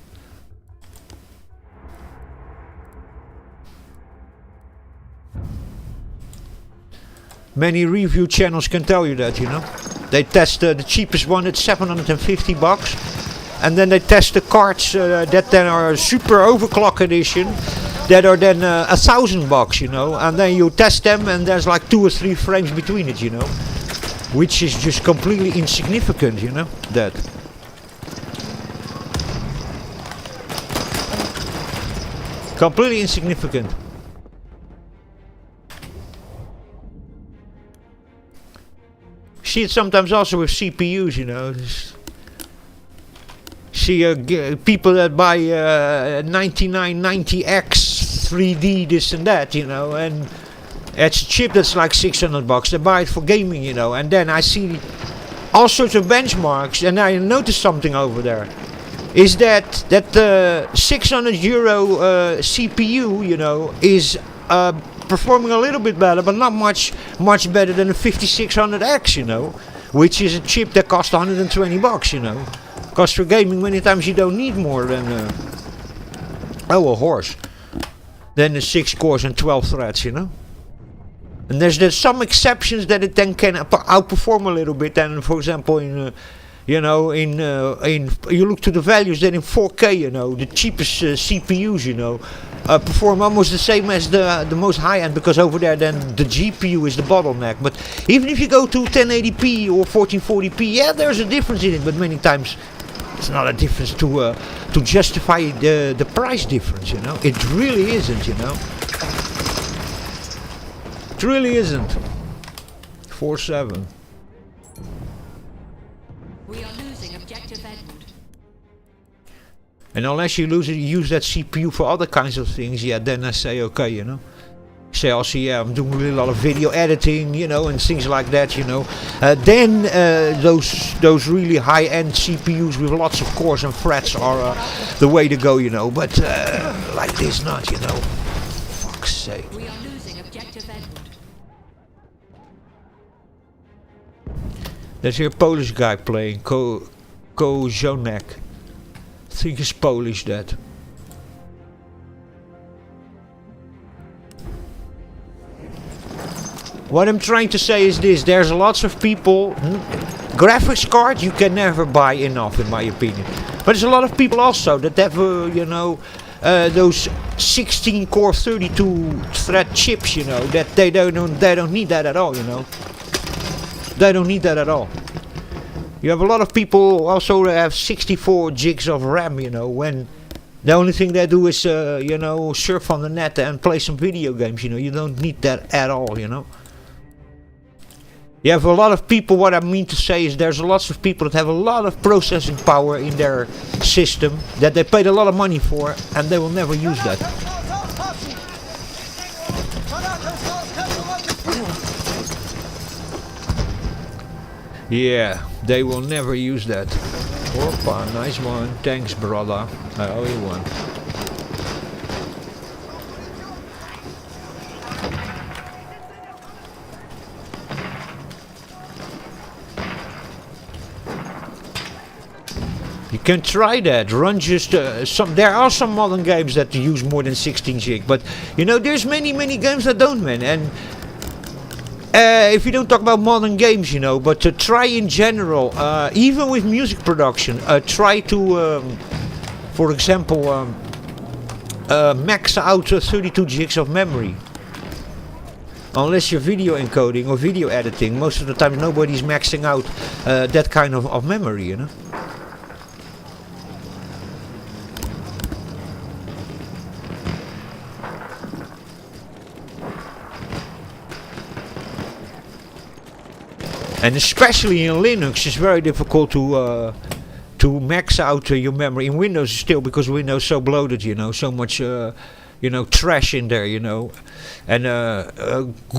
Many review channels can tell you that, you know. They test the cheapest one at 750 bucks. And then they test the cards that then are super overclock edition, that are then 1,000 bucks, you know. And then you test them and there's like 2 or 3 frames between it, you know. Which is just completely insignificant, you know, that. Completely insignificant. See it sometimes also with CPUs, you know. See people that buy 9990X 3D this and that, you know, and it's a chip that's like 600 bucks. They buy it for gaming, you know, and then I see all sorts of benchmarks, and I noticed something over there. Is that 600 euro CPU, you know, is performing a little bit better, but not much better than a 5600X, you know, which is a chip that costs 120 bucks, you know. Because for gaming, many times you don't need more than a horse, than the 6 cores and 12 threads, you know. And there's some exceptions that it then can outperform a little bit. And for example, in you know, in you look to the values, then in 4K, you know, the cheapest CPUs, you know, perform almost the same as the most high end, because over there then the GPU is the bottleneck. But even if you go to 1080p or 1440p, yeah, there's a difference in it, but many times it's not a difference to justify the price difference, you know. It really isn't, you know. It really isn't. 4-7. We are losing objective Edward. And unless you use that CPU for other kinds of things, yeah, then I say okay, you know. Say also, yeah, I'm doing really a lot of video editing, you know, and things like that, you know. Then those really high-end CPUs with lots of cores and threads are the way to go, you know. But like this, not, you know. Fuck's sake. We are losing objective Edward. There's here a Polish guy playing, Kozonek. I think it's Polish, that. What I'm trying to say is this: there's lots of people. Graphics card you can never buy enough, in my opinion. But there's a lot of people also that have, you know, those 16 core 32 thread chips, you know, that they don't need that at all, you know. They don't need that at all. You have a lot of people also that have 64 gigs of RAM, you know, when the only thing they do is, you know, surf on the net and play some video games, you know. You don't need that at all, you know. You have a lot of people, what I mean to say is there's lots of people that have a lot of processing power in their system that they paid a lot of money for, and they will never use that. Yeah, they will never use that. Opa, nice one. Thanks, brother. I owe you one. You can try that. Run just some. There are some modern games that use more than 16 gig, but you know, there's many games that don't, man. And if you don't talk about modern games, you know, but to try in general, even with music production, try to, for example, max out 32 gigs of memory. Unless you're video encoding or video editing, most of the time nobody's maxing out that kind of memory, you know. And especially in Linux, it's very difficult to to max out your memory. In Windows still, because Windows is so bloated, you know, so much trash in there, you know. And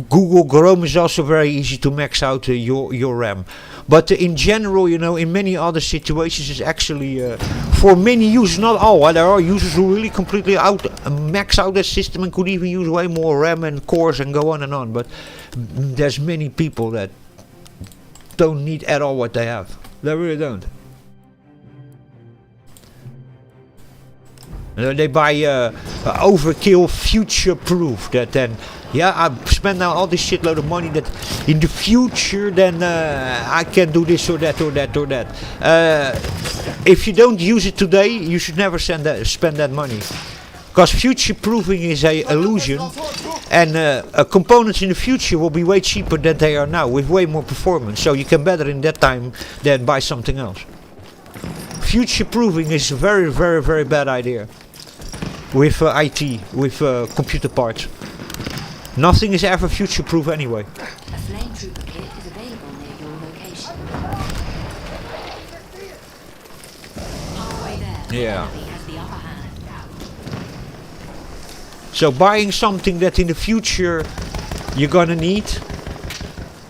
Google Chrome is also very easy to max out your RAM. But in general, you know, in many other situations, it's actually for many users, not all. There are users who really completely max out their system and could even use way more RAM and cores and go on and on. But there's many people that don't need at all what they have. They really don't. They buy overkill, future-proof. That then, yeah, I spend now all this shitload of money that in the future then I can do this or that or that or that. If you don't use it today, you should never spend that money. Because future-proofing is a illusion, and components in the future will be way cheaper than they are now, with way more performance. So you can better in that time than buy something else. Future-proofing is a very, very, very bad idea with IT, with computer parts. Nothing is ever future-proof anyway. A flame trooper kit is available near your location. Halfway there, Yeah. the enemy has the upper hand. So buying something that in the future you're gonna need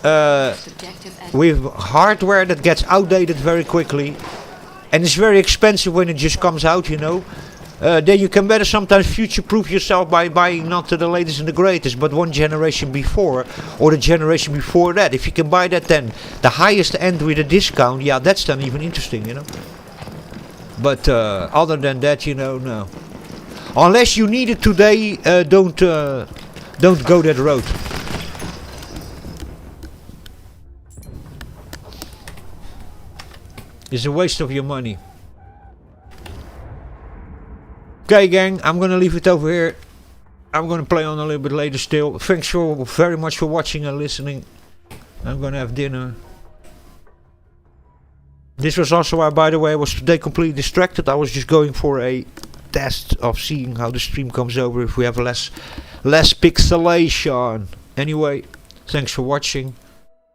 Objective with hardware that gets outdated very quickly, and it's very expensive when it just comes out, you know. Then you can better sometimes future-proof yourself by buying not the latest and the greatest, but one generation before, or the generation before that. If you can buy that then, the highest end with a discount, yeah, that's then even interesting, you know. But other than that, you know, no. Unless you need it today, don't go that road. It's a waste of your money. Okay, gang, I'm gonna leave it over here. I'm gonna play on a little bit later still. Thanks very much for watching and listening. I'm gonna have dinner. This was also why, by the way, I was today completely distracted. I was just going for a test of seeing how the stream comes over if we have less pixelation. Anyway, thanks for watching,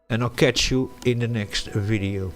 and I'll catch you in the next video.